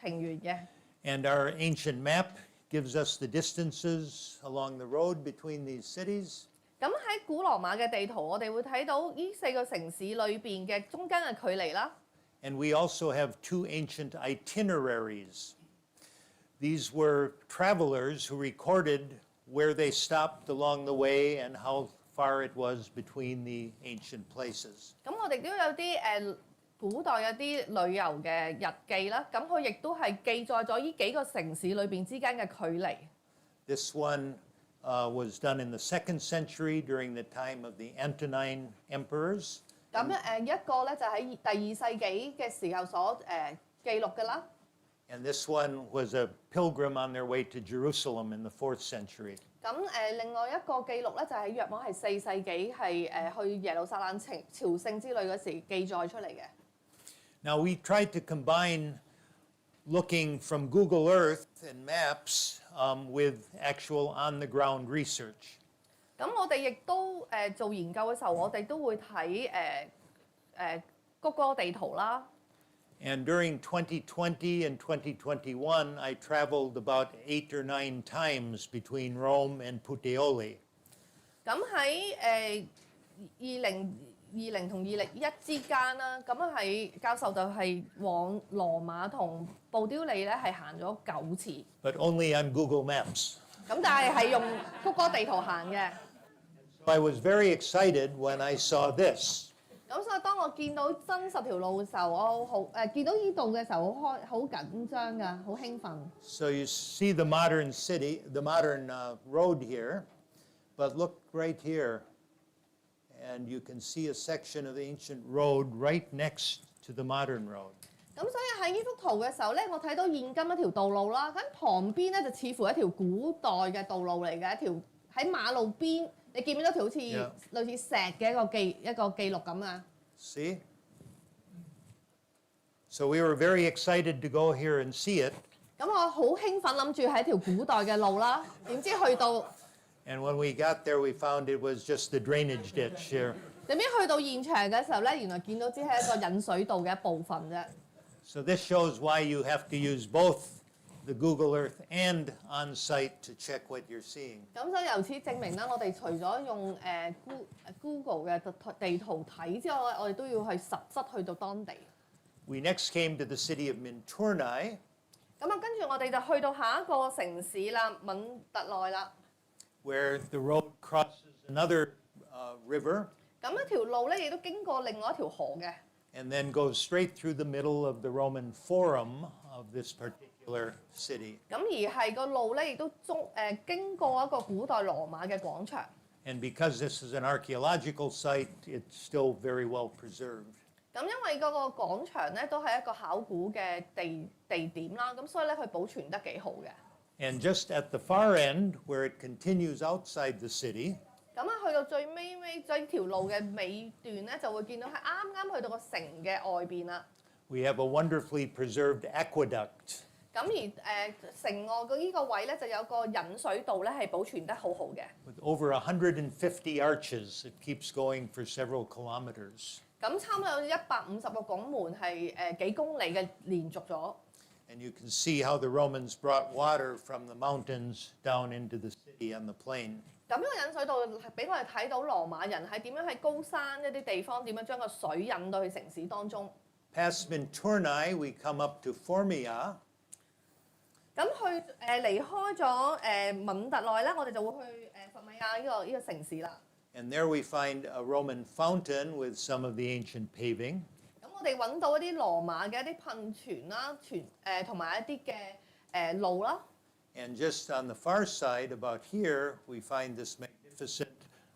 平原嘅。And our ancient map gives us the distances along the road between these cities. 咁喺古羅馬嘅地圖，我哋會睇到呢4個城市裏邊嘅中間嘅距離啦。And we also have 2 ancient itineraries. These were travelers who recorded where they stopped along the way and how far it was between the ancient places. 咁我哋都有啲古代有啲旅遊嘅日記啦，咁佢亦都係記載咗呢幾個城市裏邊之間嘅距離。This one was done in the 2nd century during the time of the Antonine emperors. 咁一個咧就喺第2世紀嘅時候所記錄嘅啦。And this one was a pilgrim on their way to Jerusalem in the 4th century. 咁另外一個記錄咧就喺約莫係4世紀係去耶路撒冷朝聖之旅嗰時記載出嚟嘅。Now we tried to combine looking from Google Earth and maps with actual on-the-ground research. 咁我哋亦都做研究嘅時候，我哋都會睇谷歌地圖啦。And during 2020 and 2021, I traveled about 8 or 9 times between Rome and Puteoli. 咁喺2020同2021之間啦，咁係教授就係往羅馬同布丟利咧係行咗9次。But only on Google Maps. 咁但係用谷歌地圖行嘅。So I was very excited when I saw this. 咁所以當我見到真實條路嘅時候，我見到呢度嘅時候好緊張㗎，好興奮。So you see the modern city, the modern road here, but look right here, and you can see a section of the ancient road right next to the modern road. 咁所以喺呢幅圖嘅時候咧，我睇到現今一條道路啦，喺旁邊咧就似乎一條古代嘅道路嚟嘅，一條喺馬路邊。你見唔見到條好似類似石嘅一個記錄咁啊 See? So we were very excited to go here and see it. 咁我好興奮諗住係一條古代嘅路啦，點知去到 And when we got there, we found it was just the drainage ditch here. 點知去到現場嘅時候咧，原來見到只係一個引水道嘅一部分啫。So this shows why you have to use both the Google Earth and on-site to check what you're seeing. 咁所以由此證明啦，我哋除咗用Google 嘅地圖睇之外，我哋都要去實質去到當地。We next came to the city of Minturnae. 咁啊，跟住我哋就去到下一個城市啦，敏特內啦。Where the road crosses another river. 咁一條路咧，亦都經過另外一條河嘅。And then goes straight through the middle of the Roman Forum of this particular city. 咁而係個路咧，亦都經過一個古代羅馬嘅廣場。And because this is an archaeological site, it's still very well preserved. 咁因為嗰個廣場咧都係一個考古嘅地點啦，咁所以咧佢保存得幾好嘅。And just at the far end, where it continues outside the city, 咁啊，去到最尾條路嘅尾段咧，就會見到係啱去到個城嘅外邊啦。we have a wonderfully preserved aqueduct. 咁而城外嘅呢個位咧，就有個引水道咧，係保存得好好嘅。With over 150 arches, it keeps going for several kilometers. 咁差唔多有150個拱門係幾公里嘅連續咗。And you can see how the Romans brought water from the mountains down into the city on the plain. 咁呢個引水道俾我哋睇到羅馬人係點樣喺高山一啲地方點樣將個水引到去城市當中。Past Minturnae, we come up to Formia. 咁去離開咗敏特內咧，我哋就會去佛米亞呢個城市啦。And there we find a Roman fountain with some of the ancient paving. 咁我哋揾到一啲羅馬嘅一啲噴泉啦，同埋一啲嘅路啦。And just on the far side, about here, we find this magnificent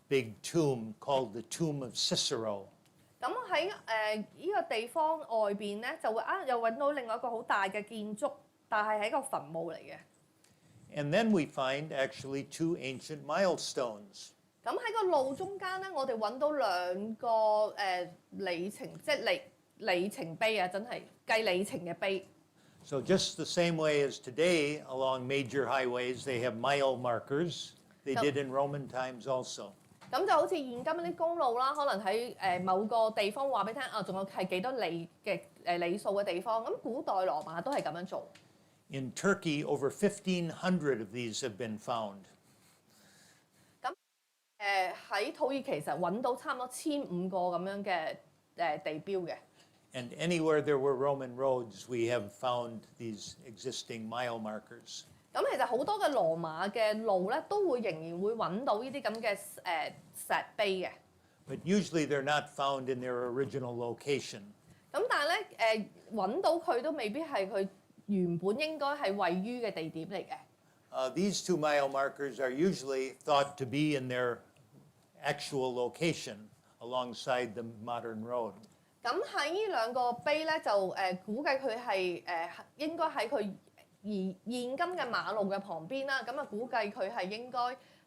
big tomb called the Tomb of Cicero. 咁喺呢個地方外邊咧，就會又揾到另外一個好大嘅建築，但係係一個墳墓嚟嘅。And then we find actually 2 ancient milestones. 咁喺個路中間咧，我哋揾到2個里程，即係里程碑啊！真係計里程嘅碑。So just the same way as today, along major highways, they have mile markers. They did in Roman times also. 咁就好似現今啲公路啦，可能喺某個地方話俾你聽啊，仲有係幾多里嘅里數嘅地方。咁古代羅馬都係咁樣做。In Turkey, over 1,500 of these have been found. 咁喺土耳其實揾到差唔多1500個咁樣嘅地標嘅。And anywhere there were Roman roads, we have found these existing mile markers. 咁其實好多嘅羅馬嘅路咧，都會仍然會揾到呢啲咁嘅石碑嘅。But usually they're not found in their original location. 咁但係咧揾到佢都未必係佢原本應該係位於嘅地點嚟嘅。These 2 mile markers are usually thought to be in their actual location alongside the modern road. 咁喺呢兩個碑咧，就估計佢係應該喺佢現今嘅馬路嘅旁邊啦。咁啊估計佢係應該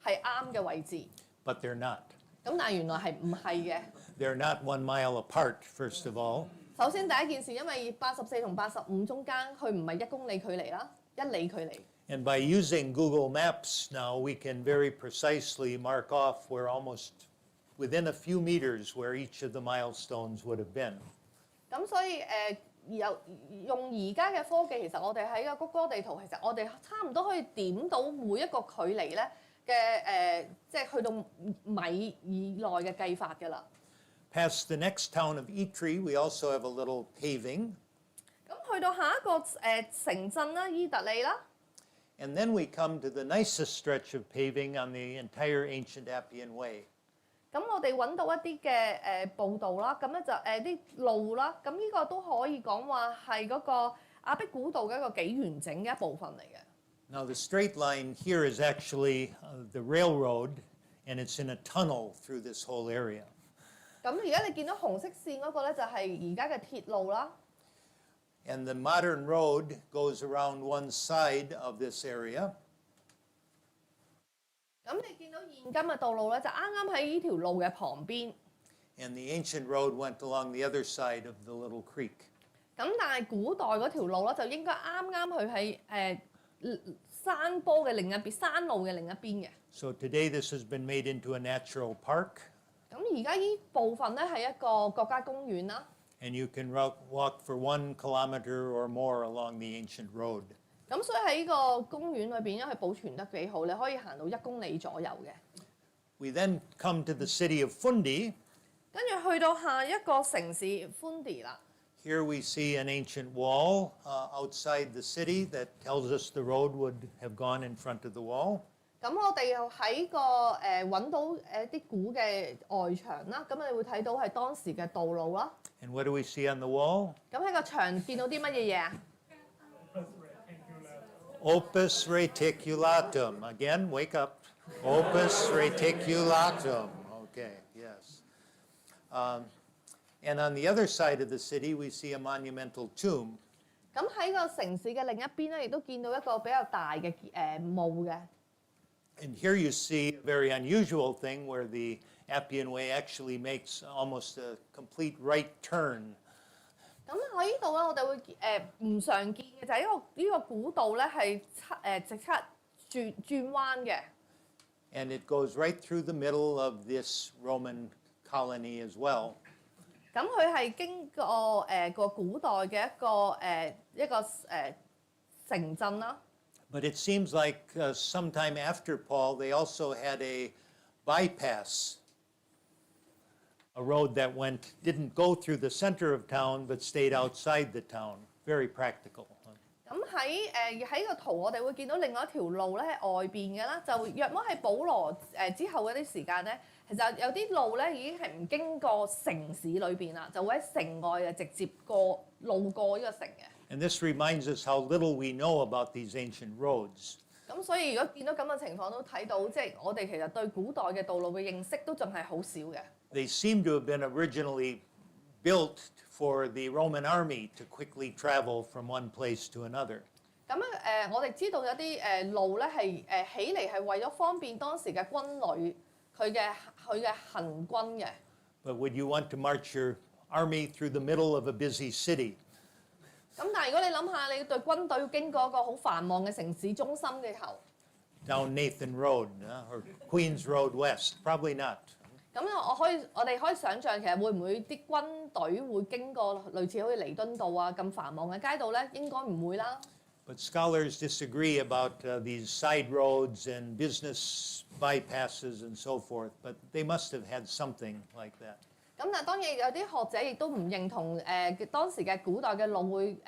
係啱嘅位置。But they're not. 咁但係原來係唔係嘅。They're not 1 mile apart, first of all. 首先第一件事，因為84同85中間，佢唔係1公里距離啦，1里距離。And by using Google Maps now, we can very precisely mark off where almost within a few meters where each of the milestones would have been. 咁所以用而家嘅科技，其實我哋喺個谷歌地圖，其實我哋差唔多可以點到每一個距離咧嘅即係去到米以內嘅計法㗎啦。Past the next town of Itri, we also have a little paving. 咁去到下一個城鎮啦，伊特利啦。And then we come to the nicest stretch of paving on the entire ancient Appian Way. 咁我哋揾到一啲嘅步道啦，咁咧就啲路啦，咁呢個都可以講話係嗰個亞庇古道嘅一個幾完整嘅一部分嚟嘅。Now the straight line here is actually the railroad, and it's in a tunnel through this whole area. 咁而家你見到紅色線嗰個咧，就係而家嘅鐵路啦。And the modern road goes around one side of this area. 咁你見到現今嘅道路咧，就啱啱喺呢條路嘅旁邊。And the ancient road went along the other side of the little creek. 咁但係古代嗰條路咧，就應該啱啱去喺山坡嘅另一邊，山路嘅另一邊嘅。So today this has been made into a natural park. 咁而家呢部分咧係一個國家公園啦。And you can walk for 1 kilometer or more along the ancient road. 咁所以喺呢個公園裏邊，因為佢保存得幾好，你可以行到1公里左右嘅。We then come to the city of Fundi. 跟住去到下一個城市 Fundi 啦。Here we see an ancient wall outside the city that tells us the road would have gone in front of the wall. 咁我哋又喺個揾到啲古嘅外牆啦，咁你會睇到係當時嘅道路啦。And what do we see on the wall? 咁喺個牆見到啲乜嘢嘢啊？ Opus reticulatum. Again, wake up. Opus reticulatum. Okay, yes. And on the other side of the city, we see a monumental tomb. 咁喺個城市嘅另一邊咧，亦都見到一個比較大嘅墓嘅。And here you see a very unusual thing where the Appian Way actually makes almost a complete right turn. 咁喺呢度咧，我哋會唔常見嘅就係呢個古道咧係直刻轉彎嘅。And it goes right through the middle of this Roman colony as well. 咁佢係經過個古代嘅一個城鎮啦。But it seems like sometime after Paul, they also had a bypass, a road that didn't go through the center of town, but stayed outside the town. Very practical. 咁喺個圖，我哋會見到另外一條路咧喺外邊嘅啦，就約莫喺保羅之後嗰啲時間咧，其實有啲路咧已經係唔經過城市裏邊啦，就會喺城外直接路過呢個城嘅。And this reminds us how little we know about these ancient roads. 咁所以如果見到咁嘅情況，都睇到即係我哋其實對古代嘅道路嘅認識都仲係好少嘅。They seem to have been originally built for the Roman army to quickly travel from one place to another. 咁我哋知道有啲路咧係起嚟係為咗方便當時嘅軍旅佢嘅行軍嘅。But would you want to march your army through the middle of a busy city? 咁但係如果你諗下，你對軍隊要經過一個好繁忙嘅城市中心嘅時候 Down Nathan Road or Queens Road West? Probably not. 咁我哋可以想像，其實會唔會啲軍隊會經過類似好似彌敦道啊咁繁忙嘅街道咧？應該唔會啦。But scholars disagree about these side roads and business bypasses and so forth, but they must have had something like that. 咁但係當然有啲學者亦都唔認同當時嘅古代嘅路會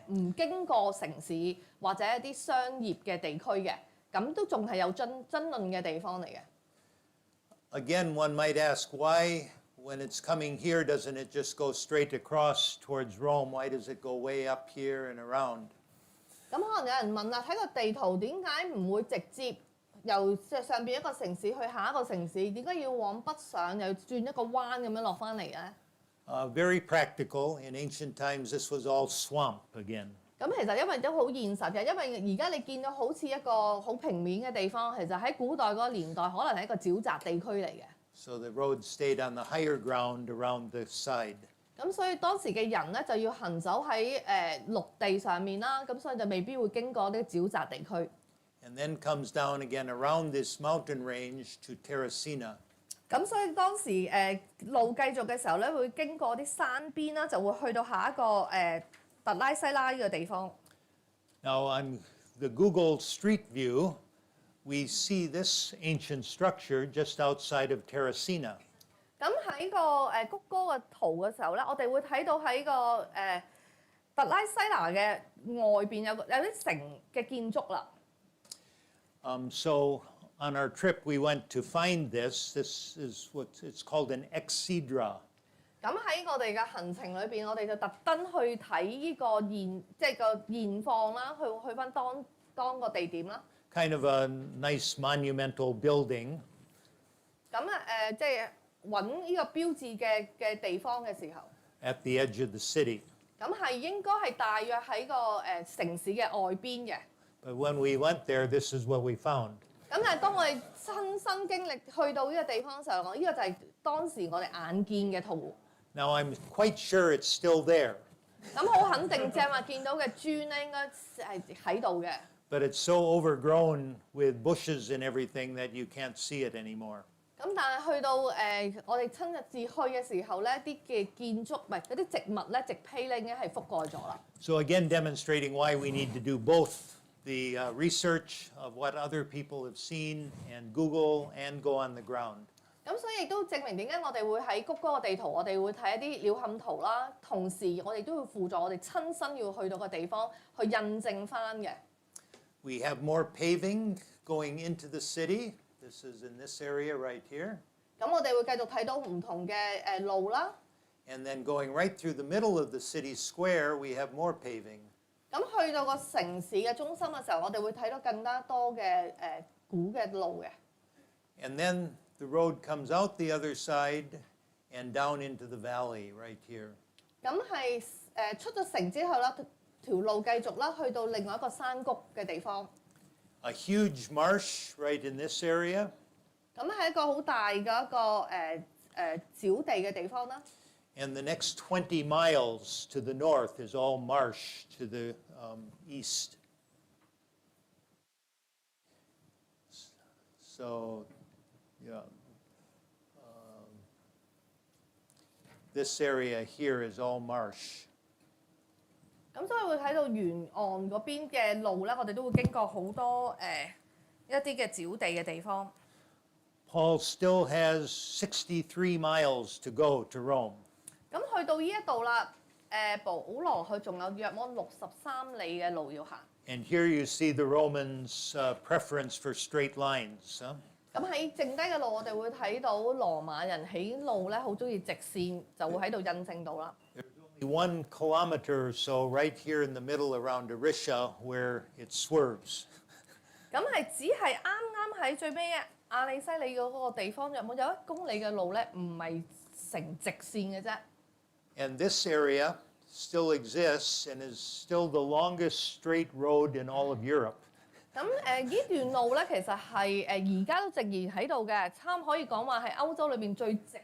唔經過城市或者一啲商業嘅地區嘅，咁都仲係有爭論嘅地方嚟嘅。Again, one might ask why, when it's coming here, doesn't it just go straight across towards Rome? Why does it go way up here and around? 咁可能有人問啦，睇個地圖點解唔會直接由上邊一個城市去下一個城市？點解要往北上又轉一個彎咁樣落翻嚟嘅？ Very practical. In ancient times, this was all swamp again. 咁其實因為都好現實嘅，因為而家你見到好似一個好平面嘅地方，其實喺古代嗰個年代可能係一個沼澤地區嚟嘅。So the road stayed on the higher ground around the side. 咁所以當時嘅人咧就要行走喺陸地上面啦，咁所以就未必會經過啲沼澤地區。And then comes down again around this mountain range to Terracina. 咁所以當時路繼續嘅時候咧，會經過啲山邊啦，就會去到下一個特拉西拉呢個地方。Now on the Google Street View, we see this ancient structure just outside of Terracina. 咁喺個谷歌嘅圖嘅時候咧，我哋會睇到喺個特拉西拿嘅外邊有啲城嘅建築啦。So on our trip, we went to find this. This is what it's called an exedra. 咁喺我哋嘅行程裏邊，我哋就特登去睇呢個現況啦，去翻當個地點啦。Kind of a nice monumental building. 咁即係揾呢個標誌嘅地方嘅時候 at the edge of the city. 咁係應該係大約喺個城市嘅外邊嘅。But when we went there, this is what we found. 咁但係當我哋親身經歷去到呢個地方嘅時候，呢個就係當時我哋眼見嘅圖。Now I'm quite sure it's still there. 咁好肯定正話見到嘅磚咧，應該係喺度嘅。But it's so overgrown with bushes and everything that you can't see it anymore. 咁但係去到我哋親自去嘅時候咧，啲嘅建築唔係嗰啲植物咧，植被咧已經係覆蓋咗啦。So again, demonstrating why we need to do both the research of what other people have seen and Google and go on the ground. 咁所以亦都證明點解我哋會喺谷歌個地圖，我哋會睇一啲鳥瞰圖啦，同時我哋都會輔助我哋親身要去到個地方去印證翻嘅。We have more paving going into the city. This is in this area right here. 咁我哋會繼續睇到唔同嘅路啦。And then going right through the middle of the city square, we have more paving. 咁去到個城市嘅中心嘅時候，我哋會睇到更加多嘅古嘅路嘅。And then the road comes out the other side and down into the valley right here. 咁係出咗城之後啦，條路繼續啦，去到另外一個山谷嘅地方。A huge marsh right in this area. 咁係一個好大嘅一個沼地嘅地方啦。And the next 20 miles to the north is all marsh to the east. So, yeah. This area here is all marsh. 咁所以會睇到沿岸嗰邊嘅路咧，我哋都會經過好多一啲嘅沼地嘅地方。Paul still has 63 miles to go to Rome. 咁去到呢一度啦，保羅佢仲有約莫63里嘅路要行。And here you see the Romans' preference for straight lines. 咁喺剩低嘅路，我哋會睇到羅馬人起路咧，好中意直線，就會喺度印證到啦。There's only 1 kilometer or so right here in the middle around Arisha where it swerves. 咁係只係啱喺最尾亞里西里嗰個地方，有1公里嘅路咧，唔係成直線嘅啫。And this area still exists and is still the longest straight road in all of Europe. 咁呢段路咧，其實係而家都仍然喺度嘅，差唔多可以講話係歐洲裏邊最直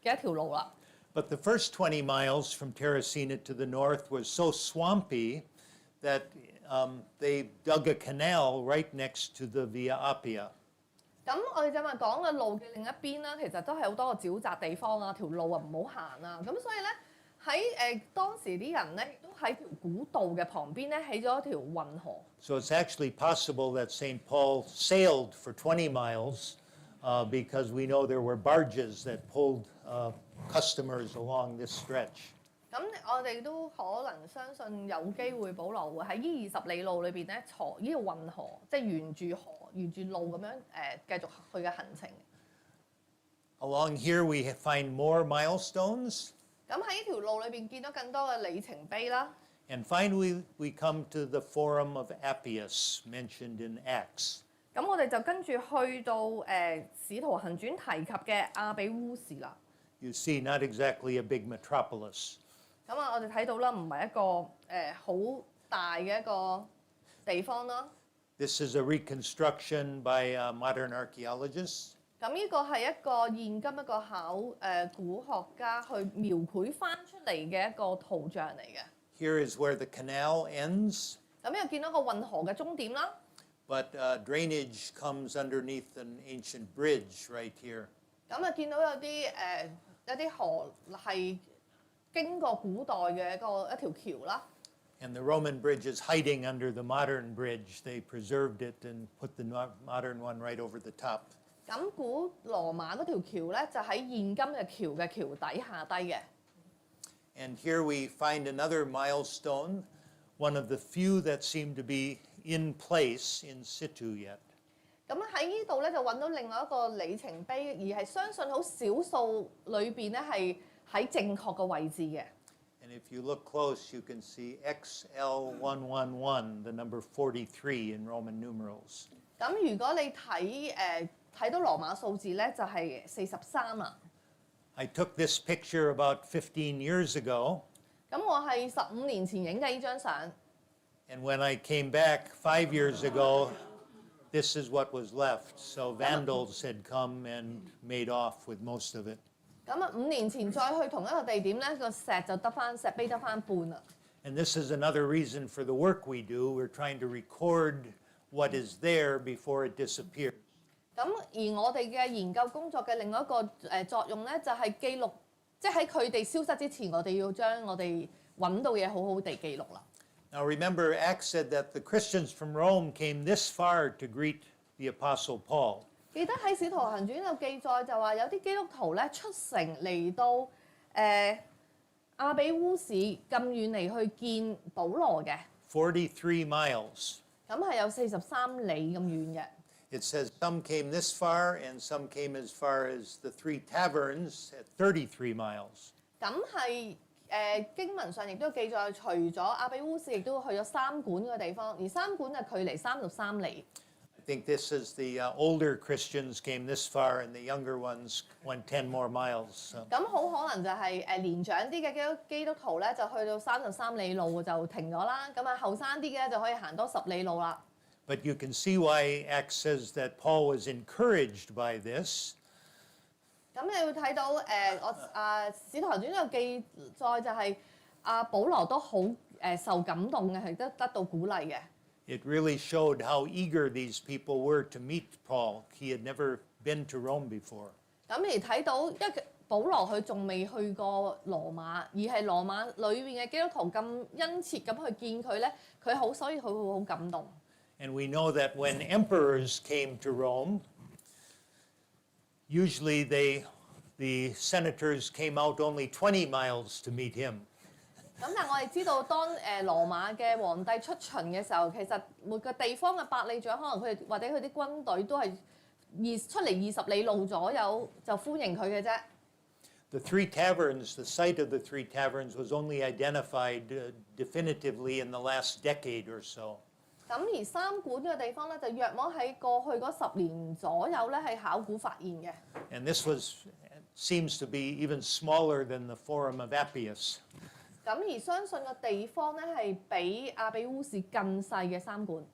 嘅一條路啦。But the first 20 miles from Terracina to the north was so swampy that they dug a canal right next to the Via Appia. 咁我哋就話講嘅路嘅另一邊啦，其實都係好多個沼澤地方啊，條路啊唔好行啊。咁所以咧喺當時啲人咧，亦都喺條古道嘅旁邊咧起咗一條運河。So it's actually possible that St. Paul sailed for 20 miles because we know there were barges that pulled customers along this stretch. 咁我哋都可能相信有機會，保羅會喺呢20里路裏邊咧，坐呢個運河，即係沿住路咁樣繼續佢嘅行程。Along here we find more milestones. 咁喺呢條路裏邊見到更多嘅里程碑啦。And finally we come to the Forum of Appius mentioned in Acts. 咁我哋就跟住去到使徒行傳提及嘅亞比烏市啦。You see, not exactly a big metropolis. 咁啊，我哋睇到啦，唔係一個好大嘅一個地方啦。This is a reconstruction by modern archaeologists. 咁呢個係一個現今一個古學家去描繪翻出嚟嘅一個圖像嚟嘅。Here is where the canal ends. 咁又見到個運河嘅終點啦。But drainage comes underneath an ancient bridge right here. 咁啊，見到有啲河係經過古代嘅一條橋啦。And the Roman bridge is hiding under the modern bridge. They preserved it and put the modern one right over the top. 咁古羅馬嗰條橋咧，就喺現今嘅橋底下低嘅。And here we find another milestone, one of the few that seem to be in place in situ yet. 咁喺呢度咧就揾到另外一個里程碑，而係相信好少數裏邊咧係喺正確嘅位置嘅。And if you look close, you can see XL111, the number 43 in Roman numerals. 咁如果你睇到羅馬數字咧，就係43啦。I took this picture about 15 years ago. 咁我係15年前影嘅呢張相。And when I came back 5 years ago, this is what was left. So vandals had come and made off with most of it. 咁啊，5年前再去同一個地點咧，個石碑得翻半啦。And this is another reason for the work we do. We're trying to record what is there before it disappears. 咁而我哋嘅研究工作嘅另外一個作用咧，就係記錄，即係喺佢哋消失之前，我哋要將我哋揾到嘢好好地記錄啦。Now remember, Acts said that the Christians from Rome came this far to greet the Apostle Paul. 記得喺《使徒行傳》有記載就話有啲基督徒咧出城嚟到亞比烏市咁遠嚟去見保羅嘅。43 miles. 咁係有43里咁遠嘅。It says some came this far and some came as far as the Three Taverns at 33 miles. 咁係經文上亦都記載，除咗亞比烏市，亦都去咗三館嘅地方，而三館嘅距離33里。I think this is the older Christians came this far and the younger ones went 10 more miles. 咁好可能就係年長啲嘅基督徒咧，就去到33里路就停咗啦。咁啊後生啲嘅咧就可以行多10里路啦。But you can see why Acts says that Paul was encouraged by this. 咁你會睇到使徒行傳呢個記載就係保羅都好受感動嘅，係得到鼓勵嘅。It really showed how eager these people were to meet Paul. He had never been to Rome before. 咁而睇到，因為保羅佢仲未去過羅馬，而係羅馬裏邊嘅基督徒咁殷切咁去見佢咧，所以佢會好感動。And we know that when emperors came to Rome, usually the senators came out only 20 miles to meet him. 咁但係我哋知道，當羅馬嘅皇帝出巡嘅時候，其實每個地方嘅百里長，可能佢哋或者佢啲軍隊都係出嚟20里路左右就歡迎佢嘅啫。The Three Taverns, the site of the Three Taverns was only identified definitively in the last decade or so. 咁而三館嘅地方咧，就約莫喺過去嗰10年左右咧，係考古發現嘅。And this seems to be even smaller than the Forum of Appius. 咁而相信個地方咧係比亞比烏市更細嘅三館。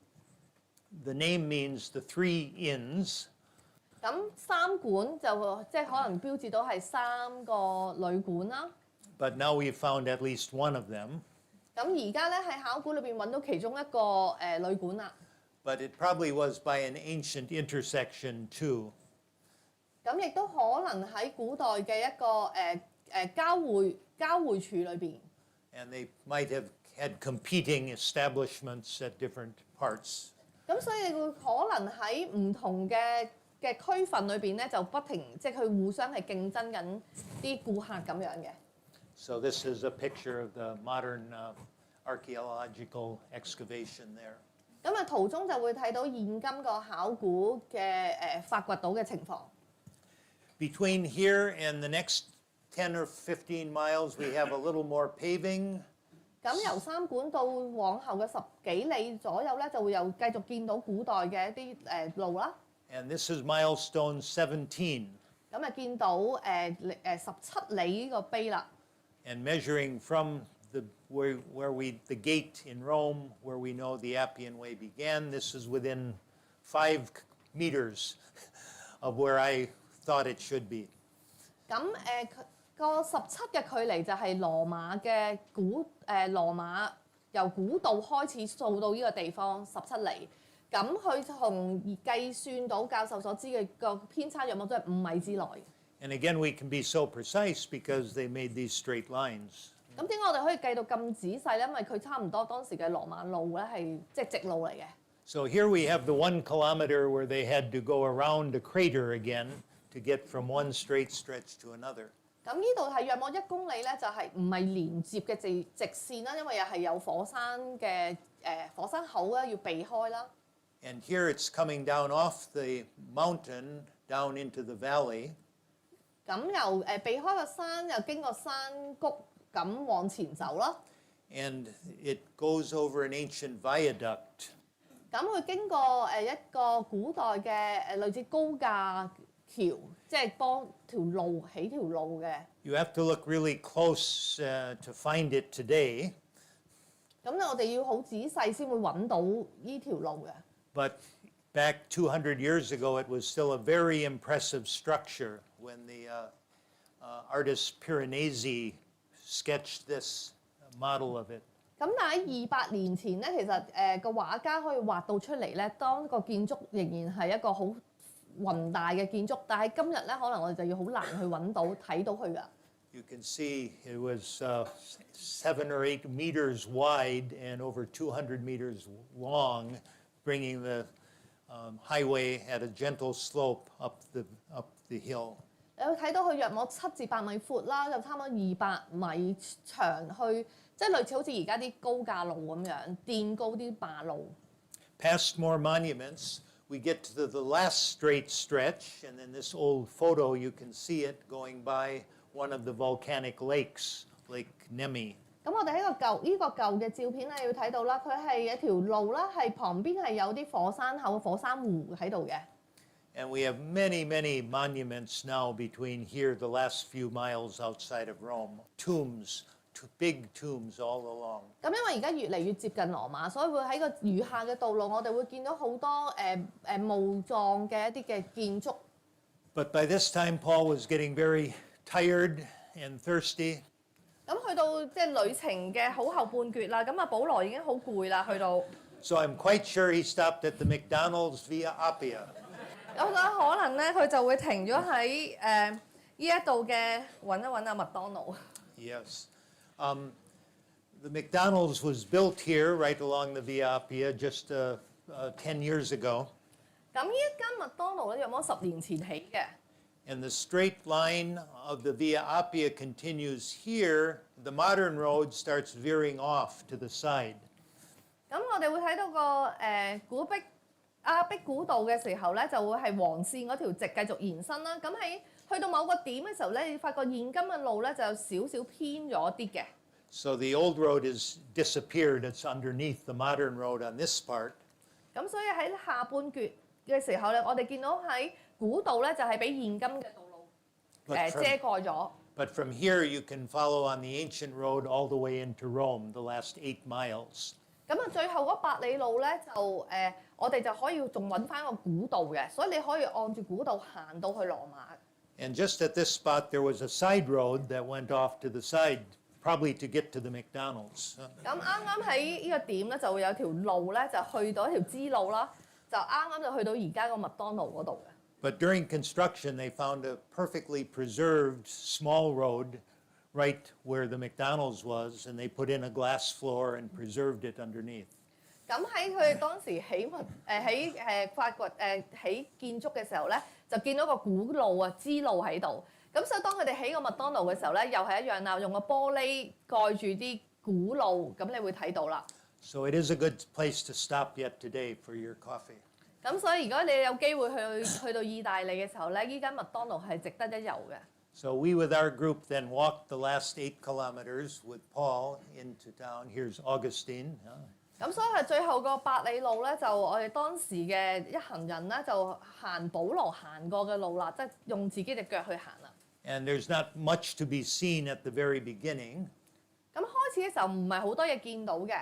The name means the three inns. 咁三館就即係可能標誌到係3個旅館啦。But now we've found at least one of them. 咁而家咧喺考古裏邊揾到其中一個旅館啦。But it probably was by an ancient intersection too. 咁亦都可能喺古代嘅一個交匯處裏邊。And they might have had competing establishments at different parts. 咁所以會可能喺唔同嘅嘅區份裏邊咧，就不停即係佢互相係競爭緊啲顧客咁樣嘅。So this is a picture of the modern archaeological excavation there. 咁啊，途中就會睇到現今個考古嘅發掘到嘅情況。Between here and the next 10 or 15 miles, we have a little more paving. 咁由三館到往後嘅10幾里左右咧，就會又繼續見到古代嘅一啲路啦。And this is milestone 17. 咁啊，見到17里呢個碑啦。And measuring from the gate in Rome, where we know the Appian Way began, this is within 5 meters of where I thought it should be. 咁個17嘅距離就係羅馬嘅羅馬由古道開始掃到呢個地方17里。咁佢同計算到教授所知嘅個偏差約莫都係5米之內。And again, we can be so precise because they made these straight lines. 咁點解我哋可以計到咁仔細咧？因為佢差唔多當時嘅羅馬路咧係即係直路嚟嘅。So here we have the 1 kilometer where they had to go around a crater again to get from one straight stretch to another. 咁呢度係約莫1公里咧，就係唔係連接嘅直線啦，因為又係有火山嘅火山口啦，要避開啦。And here it's coming down off the mountain down into the valley. 咁由避開個山，又經過山谷咁往前走啦。And it goes over an ancient viaduct. 咁佢經過一個古代嘅類似高架橋，即係幫條路起條路嘅。You have to look really close to find it today. 咁我哋要好仔細先會揾到呢條路嘅。But back 200 years ago, it was still a very impressive structure when the artist Piranesi sketched this model of it. 咁但喺200年前咧，其實個畫家可以畫到出嚟咧，當個建築仍然係一個好宏大嘅建築，但係今日咧，可能我哋就要好難去揾到睇到佢㗎。You can see it was 7 or 8 meters wide and over 200 meters long, bringing the highway at a gentle slope up the hill. 你會睇到佢約莫7至8米闊啦，就差唔多200米長，去即係類似好似而家啲高架路咁樣，墊高啲馬路。Past more monuments, we get to the last straight stretch, and in this old photo you can see it going by one of the volcanic lakes, Lake Nemi. 咁我哋喺呢個舊嘅照片咧，要睇到啦，佢係一條路啦，係旁邊係有啲火山口、火山湖喺度嘅。And we have many, many monuments now between here, the last few miles outside of Rome. Tombs, big tombs all along. 咁因為而家越嚟越接近羅馬，所以會喺個餘下嘅道路，我哋會見到好多墓葬嘅一啲嘅建築。But by this time, Paul was getting very tired and thirsty. 咁去到即係旅程嘅好後半段啦，咁啊保羅已經好攰啦，去到。So I'm quite sure he stopped at the McDonald's Via Appia. 我覺得可能咧，佢就會停咗喺呢一度嘅揾一揾阿麥當勞。Yes. The McDonald's was built here right along the Via Appia just 10 years ago. 咁呢一間麥當勞咧，約莫10年前起嘅。And the straight line of the Via Appia continues here. The modern road starts veering off to the side. 咁我哋會睇到個亞碧古道嘅時候咧，就會係黃線嗰條直繼續延伸啦。咁喺去到某個點嘅時候咧，你發覺現今嘅路咧就有少少偏咗啲嘅。So the old road is disappeared. It's underneath the modern road on this part. 咁所以喺下半段嘅時候咧，我哋見到喺古道咧就係俾現今嘅道路遮蓋咗。But from here you can follow on the ancient road all the way into Rome, the last 8 miles. 咁啊，最後嗰8里路咧就我哋就可以仲揾翻個古道嘅，所以你可以按住古道行到去羅馬。And just at this spot there was a side road that went off to the side, probably to get to the McDonald's. 咁啱啱喺呢個點咧就會有條路咧就去到一條支路啦，就啱啱就去到而家個麥當勞嗰度嘅。But during construction they found a perfectly preserved small road right where the McDonald's was, and they put in a glass floor and preserved it underneath. 咁喺佢哋當時發掘起建築嘅時候咧，就見到個古路啊支路喺度。咁所以當佢哋起個麥當勞嘅時候咧，又係一樣啦，用個玻璃蓋住啲古路，咁你會睇到啦。So it is a good place to stop yet today for your coffee. 咁所以如果你有機會去到意大利嘅時候咧，依間麥當勞係值得一遊嘅。So we with our group then walked the last 8 kilometers with Paul into town. Here's Augustine. 咁所以係最後個8里路咧，就我哋當時嘅一行人咧，就行保羅行過嘅路啦，即係用自己隻腳去行啦。And there's not much to be seen at the very beginning. 咁開始嘅時候唔係好多嘢見到嘅。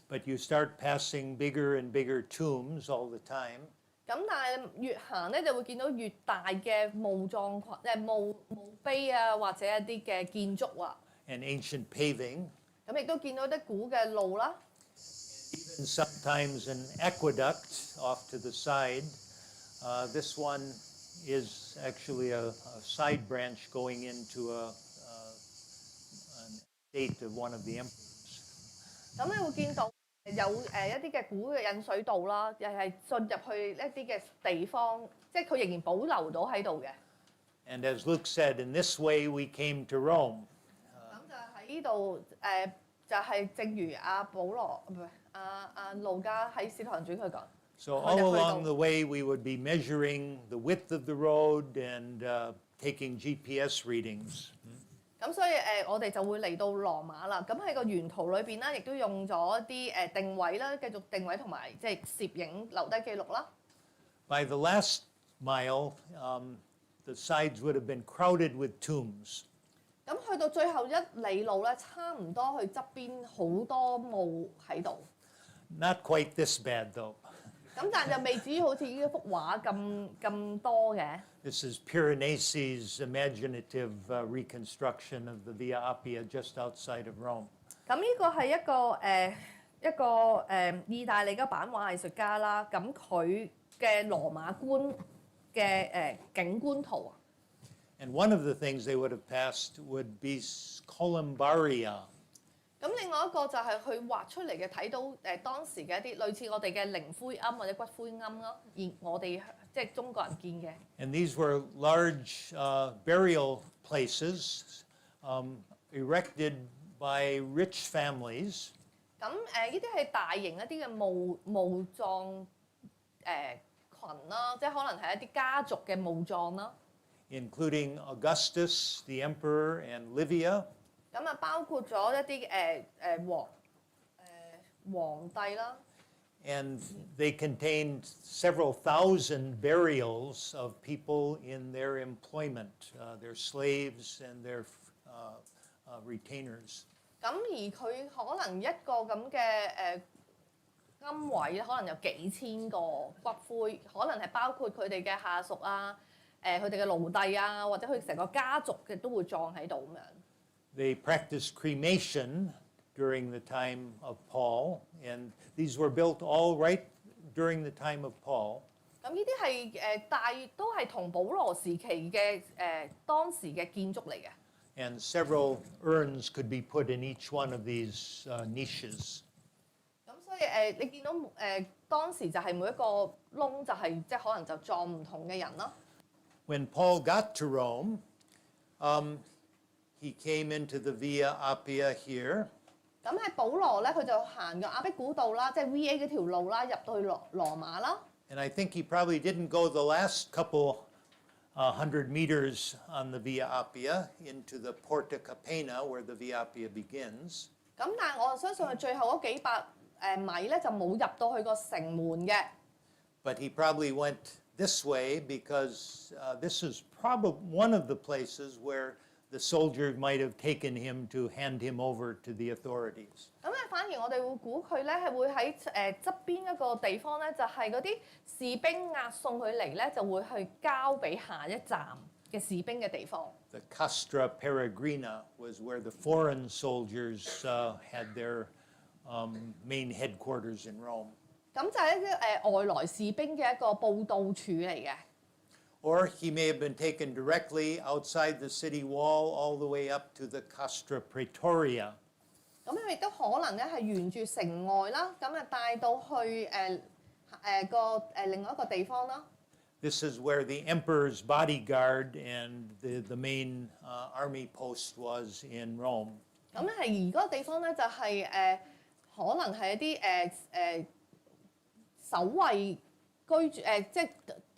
But you start passing bigger and bigger tombs all the time. 咁但係越行咧，就會見到越大嘅墓葬群、墓碑啊，或者一啲嘅建築啊。And ancient paving. 咁亦都見到啲古嘅路啦。Even sometimes an aqueduct off to the side. This one is actually a side branch going into an estate of one of the emperors. 咁你會見到有一啲嘅古嘅引水道啦，又係進入去一啲嘅地方，即係佢仍然保留到喺度嘅。And as Luke said, in this way we came to Rome. 咁就喺呢度就係正如阿保羅唔係阿路加喺《使徒行傳》佢講。So all along the way we would be measuring the width of the road and taking GPS readings. 咁所以我哋就會嚟到羅馬啦。咁喺個沿途裏邊啦，亦都用咗一啲定位啦，繼續定位同埋即係攝影留低記錄啦。By the last mile, the sides would have been crowded with tombs. 咁去到最後1里路咧，差唔多去側邊好多墓喺度。Not quite this bad though. 咁但係就未至於好似呢幅畫咁多嘅。This is Piranesi's imaginative reconstruction of the Via Appia just outside of Rome. 咁呢個係一個意大利嘅版畫藝術家啦。咁佢嘅羅馬觀嘅景觀圖。And one of the things they would have passed would be columbaria. 咁另外一個就係佢畫出嚟嘅，睇到當時嘅一啲類似我哋嘅靈灰龕或者骨灰龕咯，而我哋即係中國人見嘅。And these were large burial places erected by rich families. 咁呢啲係大型一啲嘅墓葬群啦，即係可能係一啲家族嘅墓葬啦。Including Augustus, the emperor, and Livia. 咁啊，包括咗一啲皇帝啦。And they contained several thousand burials of people in their employment, their slaves and their retainers. 咁而佢可能一個咁嘅龕位可能有幾千個骨灰，可能係包括佢哋嘅下屬啊。佢哋嘅奴隸啊，或者佢成個家族嘅都會葬喺度咁樣。They practiced cremation during the time of Paul, and these were built all right during the time of Paul. 咁呢啲係大約都係同保羅時期嘅當時嘅建築嚟嘅。And several urns could be put in each one of these niches. 咁所以你見到當時就係每一個窿就係即係可能就葬唔同嘅人咯。When Paul got to Rome, he came into the Via Appia here. 咁喺保羅咧，佢就行個亞比古道啦，即係 VA 嗰條路啦，入到去羅馬啦。And I think he probably didn't go the last couple 100 meters on the Via Appia into the Porta Capena, where the Via Appia begins. 咁但係我相信佢最後嗰幾百米咧，就冇入到去個城門嘅。But he probably went this way because this is probably one of the places where the soldier might have taken him to hand him over to the authorities. 咁反而我哋會估佢咧係會喺側邊一個地方咧，就係嗰啲士兵押送佢嚟咧，就會去交俾下一站嘅士兵嘅地方。The Castra Peregrina was where the foreign soldiers had their main headquarters in Rome. 咁就係一啲外來士兵嘅一個報到處嚟嘅。Or he may have been taken directly outside the city wall all the way up to the Castra Praetoria. 咁咁佢亦都可能咧係沿住城外啦，咁啊帶到去另外一個地方啦。This is where the emperor's bodyguard and the main army post was in Rome. 咁係而嗰個地方咧就係可能係一啲守衛居住即係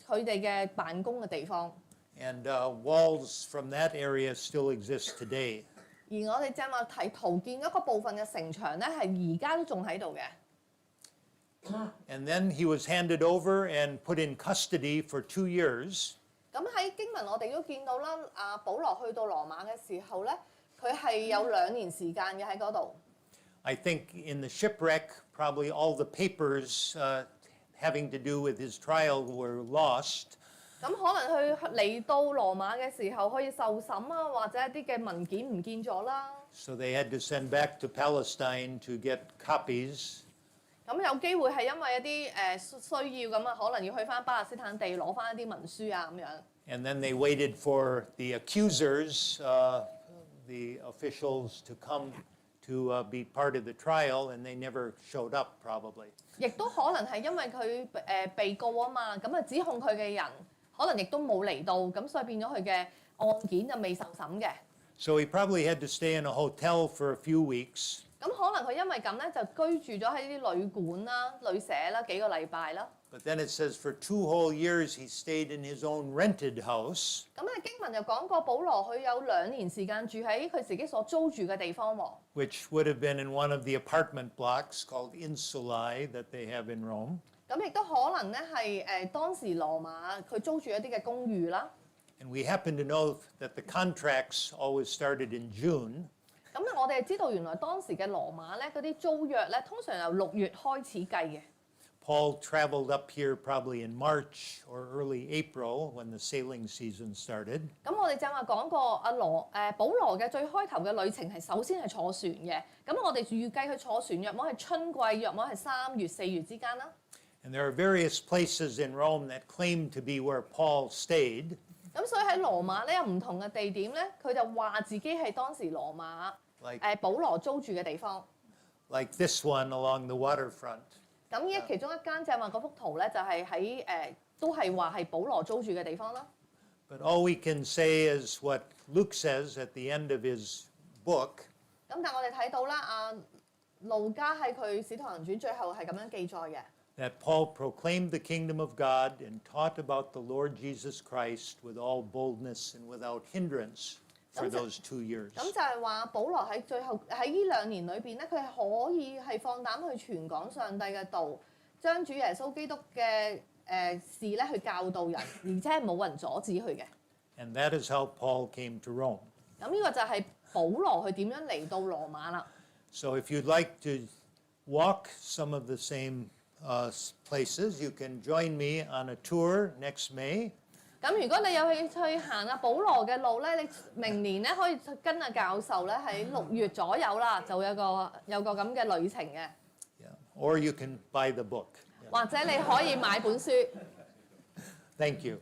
佢哋嘅辦公嘅地方。And walls from that area still exist today. 而我哋正話睇圖見嗰個部分嘅城牆咧，係而家都仲喺度嘅。And then he was handed over and put in custody for 2 years. 咁喺經文我哋都見到啦，阿保羅去到羅馬嘅時候咧，佢係有2年時間嘅喺嗰度。I think in the shipwreck, probably all the papers having to do with his trial were lost. 咁可能佢嚟到羅馬嘅時候可以受審啊，或者一啲嘅文件唔見咗啦。So they had to send back to Palestine to get copies. 咁有機會係因為一啲需要咁啊，可能要去翻巴勒斯坦地攞翻一啲文書啊咁樣。And then they waited for the accusers, the officials, to come to be part of the trial, and they never showed up, probably. 亦都可能係因為佢被告啊嘛，咁啊指控佢嘅人可能亦都冇嚟到，咁所以變咗佢嘅案件就未受審嘅。So he probably had to stay in a hotel for a few weeks. 咁可能佢因為咁咧，就居住咗喺啲旅館啦、旅社啦幾個禮拜啦。But then it says for 2 whole years he stayed in his own rented house. 咁啊經文又講過，保羅佢有2年時間住喺佢自己所租住嘅地方喎。Which would have been in one of the apartment blocks called insulae that they have in Rome. 咁亦都可能咧係當時羅馬佢租住一啲嘅公寓啦。And we happen to know that the contracts always started in June. 咁咧我哋知道原來當時嘅羅馬咧嗰啲租約咧通常由6月開始計嘅。Paul traveled up here probably in March or early April when the sailing season started. 咁我哋正話講過保羅嘅最開頭嘅旅程係首先係坐船嘅。咁我哋預計佢坐船約莫係春季，約莫係3月4月之間啦。And there are various places in Rome that claim to be where Paul stayed. 咁所以喺羅馬咧有唔同嘅地點咧，佢就話自己係當時羅馬保羅租住嘅地方。Like this one along the waterfront. 咁其中一間正話嗰幅圖咧，就係喺都係話係保羅租住嘅地方啦。But all we can say is what Luke says at the end of his book. 咁但係我哋睇到啦，路加喺佢《使徒行傳》最後係咁樣記載嘅。That Paul proclaimed the kingdom of God and taught about the Lord Jesus Christ with all boldness and without hindrance for those 2 years. 咁就係話保羅喺最後喺呢2年裏邊咧，佢係可以係放膽去傳講上帝嘅道，將主耶穌基督嘅事咧去教導人，而且係冇人阻止佢嘅。And that is how Paul came to Rome. 咁呢個就係保羅佢點樣嚟到羅馬啦。So if you'd like to walk some of the same places, you can join me on a tour next May. 咁如果你有興趣行保羅嘅路咧，你明年咧可以跟教授咧喺6月左右啦，就有個咁嘅旅程嘅。Yeah. Or you can buy the book. 或者你可以買本書。Thank you.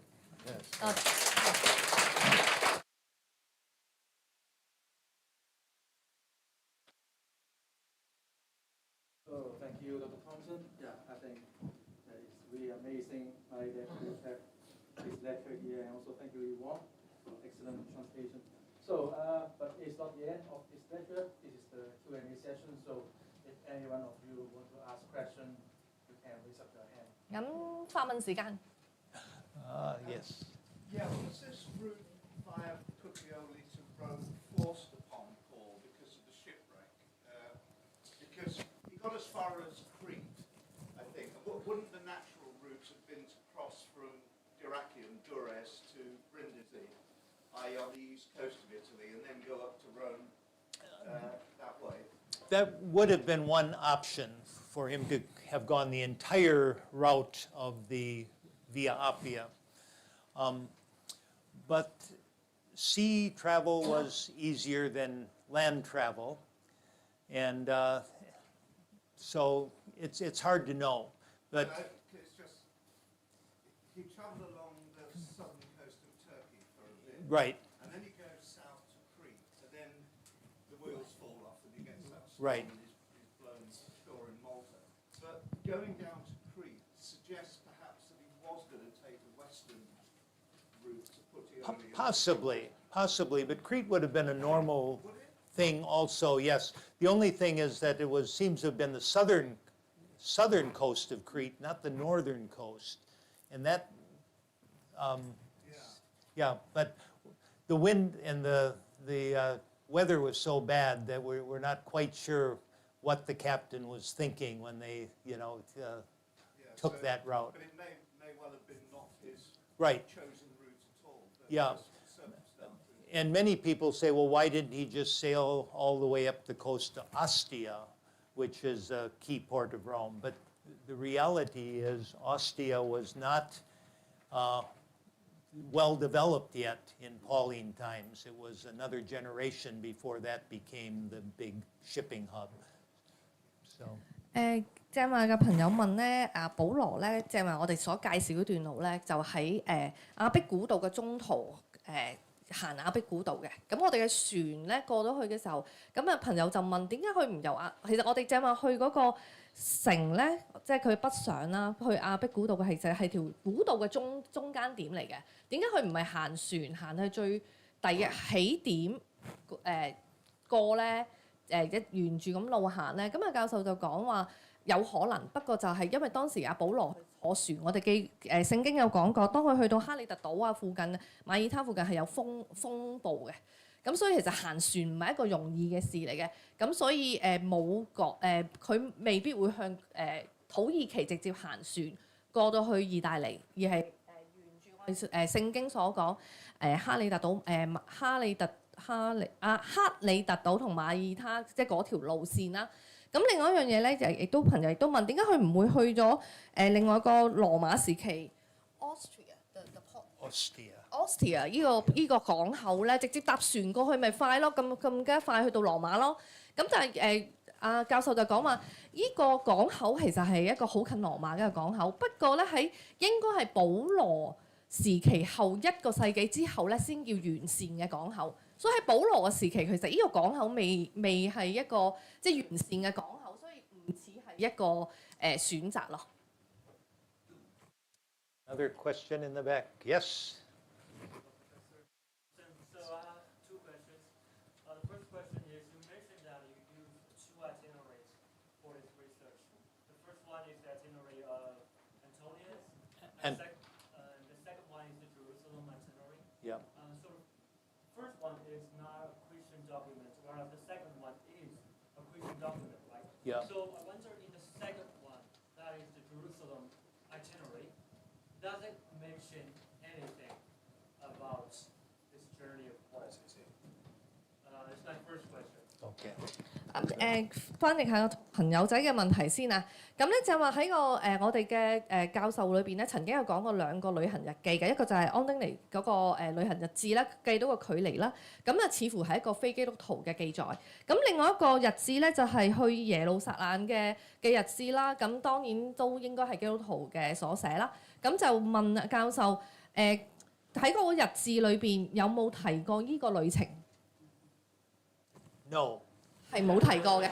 So thank you, Dr. Thompson. Yeah, I think it's really amazing that you have this lecture here, and also thank you, Yvonne, for excellent translation. So, but it's not the end of this lecture. This is the Q&A session. So, if any one of you want to ask question, you can raise up your hand. 咁發問時間。Yes. Yeah, was this route via Puteoli to Rome forced upon Paul because of the shipwreck? Because he got as far as Crete, I think. Wouldn't the natural route have been to cross from Dyrrhachium, Dures, to Brindisi, i.e. on the east coast of Italy, and then go up to Rome that way? That would have been one option for him to have gone the entire route of the Via Appia. But sea travel was easier than land travel, and so it's hard to know. But It's just, he travelled along the southern coast of Turkey for a bit. right, And then he goes south to Crete, and then the wheels fall off and he gets that Right. He's blown ashore in Malta. But going down to Crete suggests perhaps that he was going to take the western route to Puteoli. Possibly, but Crete would have been a normal thing also, yes. The only thing is that it seems to have been the southern coast of Crete, not the northern coast. And that, yeah, but the wind and the weather was so bad that we're not quite sure what the captain was thinking when they, took that route. But it may well have been not his Right. chosen route at all. But Yeah. circumstances. And many people say, well, why didn't he just sail all the way up the coast to Ostia, which is a key port of Rome? But the reality is Ostia was not well developed yet in Pauline times. It was another generation before that became the big shipping hub. So. 正話嘅朋友問咧，保羅咧，正話我哋所介紹嗰段路咧，就喺亞碧古道嘅中途行亞碧古道嘅。咁我哋嘅船咧過咗去嘅時候，咁朋友就問點解佢唔由其實我哋正話去嗰個城咧，即係佢北上啦，去亞碧古道嘅其實係條古道嘅中間點嚟嘅。點解佢唔係行船行去最第一起點過咧？沿住咁路行咧，咁教授就講話有可能，不過就係因為當時保羅坐船，我哋聖經有講過，當佢去到哈里特島啊附近、馬耳他附近係有風暴嘅，咁所以其實行船唔係一個容易嘅事嚟嘅，咁所以佢未必會向土耳其直接行船過到去意大利，而係沿住我哋聖經所講克里特島克里特島同馬耳他即係嗰條路線啦。咁另外一樣嘢咧，亦都朋友亦都問點解佢唔會去咗另外一個羅馬時期 Ostia 呢個港口咧，直接搭船過去咪快咯，咁加快去到羅馬咯。咁但係教授就講話呢個港口其實係一個好近羅馬嘅港口，不過咧應該係保羅時期後1個世紀之後咧先叫完善嘅港口。所以喺保羅嘅時期，其實呢個港口未係一個即係完善嘅港口，所以唔似係一個選擇咯。Another question in the back. Yes. So I have two questions. The first question is, you mentioned that you use two itineraries for this research. The first one is the itinerary of Antonius, and the second one is the Jerusalem itinerary. Yeah. So the first one is not a Christian document, whereas the second one is a Christian document, right? Yeah. So I wonder in the second one, that is the Jerusalem itinerary, does it mention anything about this journey of Paul? That's my first question. Okay. 翻譯下個朋友仔嘅問題先啊。咁咧就話喺我哋嘅教授裏邊咧，曾經有講過2個旅行日記嘅，一個就係安丁尼嗰個旅行日誌啦，計到個距離啦。咁似乎係一個非基督徒嘅記載。咁另外一個日誌咧就係去耶路撒冷嘅日誌啦。咁當然都應該係基督徒嘅所寫啦。咁就問教授喺嗰個日誌裏邊有冇提過呢個旅程？ No. 係冇提過嘅。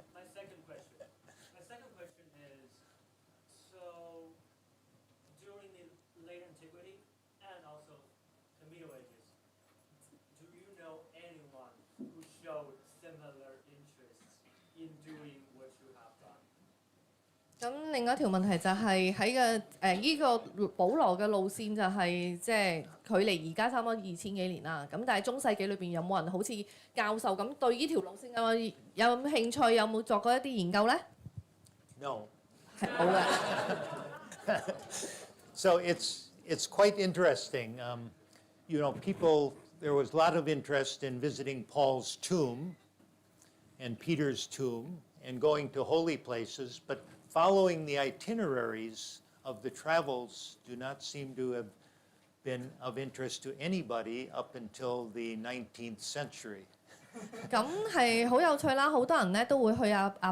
My second question is, so during the late antiquity and also the Middle Ages, do you know anyone who showed similar interest in doing what you have done? 咁另外一條問題就係喺依個保羅嘅路線就係即係距離而家差唔多2000幾年啦。咁但係中世紀裏邊有冇人好似教授咁對呢條路線有興趣？有冇作過一啲研究咧？ No. 係冇嘅。So it's quite interesting. There was a lot of interest in visiting Paul's tomb and Peter's tomb and going to holy places, but following the itineraries of the travels do not seem to have been of interest to anybody up until the 19th century. 咁係好有趣啦！好多人咧都會去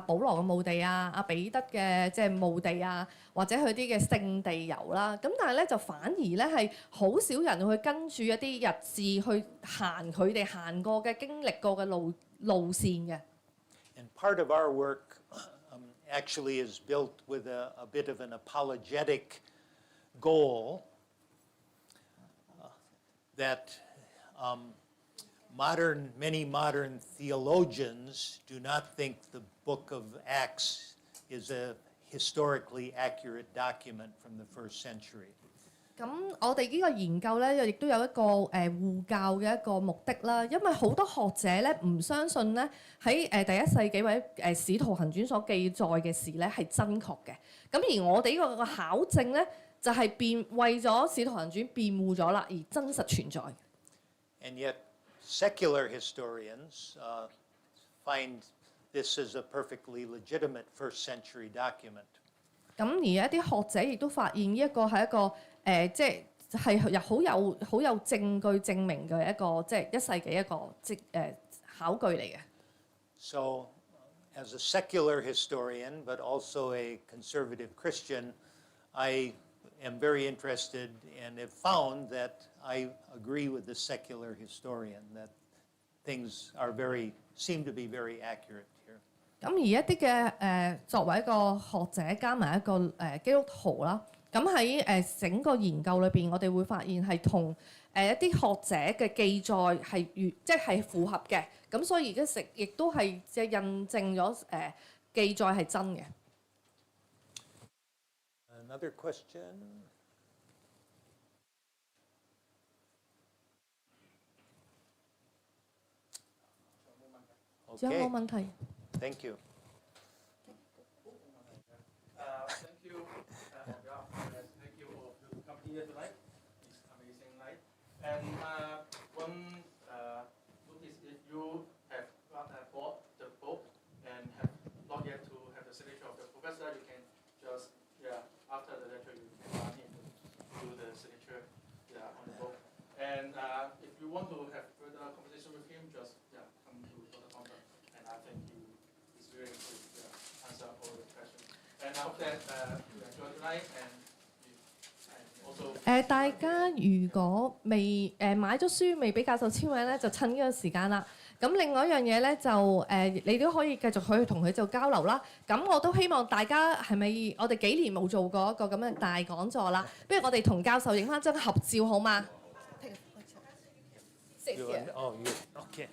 保羅嘅墓地啊、彼得嘅即係墓地啊，或者去啲嘅聖地遊啦。咁但係咧就反而咧係好少人去跟住一啲日誌去行佢哋行過嘅經歷過嘅路線嘅。And part of our work actually is built with a bit of an apologetic goal that many modern theologians do not think the book of Acts is a historically accurate document from the first century. 咁我哋呢個研究咧，亦都有一個護教嘅一個目的啦。因為好多學者咧唔相信咧喺第一世紀或者使徒行傳所記載嘅事咧係真確嘅。咁而我哋呢個考證咧就係為咗使徒行傳辯護咗啦，而真實存在。And yet secular historians find this is a perfectly legitimate first century document. 咁而一啲學者亦都發現呢一個係一個即係好有證據證明嘅一個即係一世紀一個考據嚟嘅。So, as a secular historian, but also a conservative Christian, I am very interested and have found that I agree with the secular historian that things seem to be very accurate here. 咁而一啲嘅作為一個學者加埋一個基督徒啦，咁喺整個研究裏邊，我哋會發現係同一啲學者嘅記載係即係符合嘅，咁所以亦都係即係印證咗記載係真嘅。Another question? 仲有冇問題？ Thank you. Thank you, thank you all to come here tonight. It's amazing night. And one notice if you have bought the book and have not yet to have the signature of the professor, you can just after the lecture you can run in to do the signature on the book. And if you want to have further conversation with him, just come to Dr. Thompson. And I think he is very good to answer all the questions. And I hope that you enjoy tonight and also. 大家如果未買咗書未俾教授簽名咧，就趁呢個時間啦。咁另外一樣嘢咧就你都可以繼續去同佢做交流啦。咁我都希望大家係咪我哋幾年冇做過一個咁嘅大講座啦？不如我哋同教授影翻張合照好嗎？ Oh, you okay.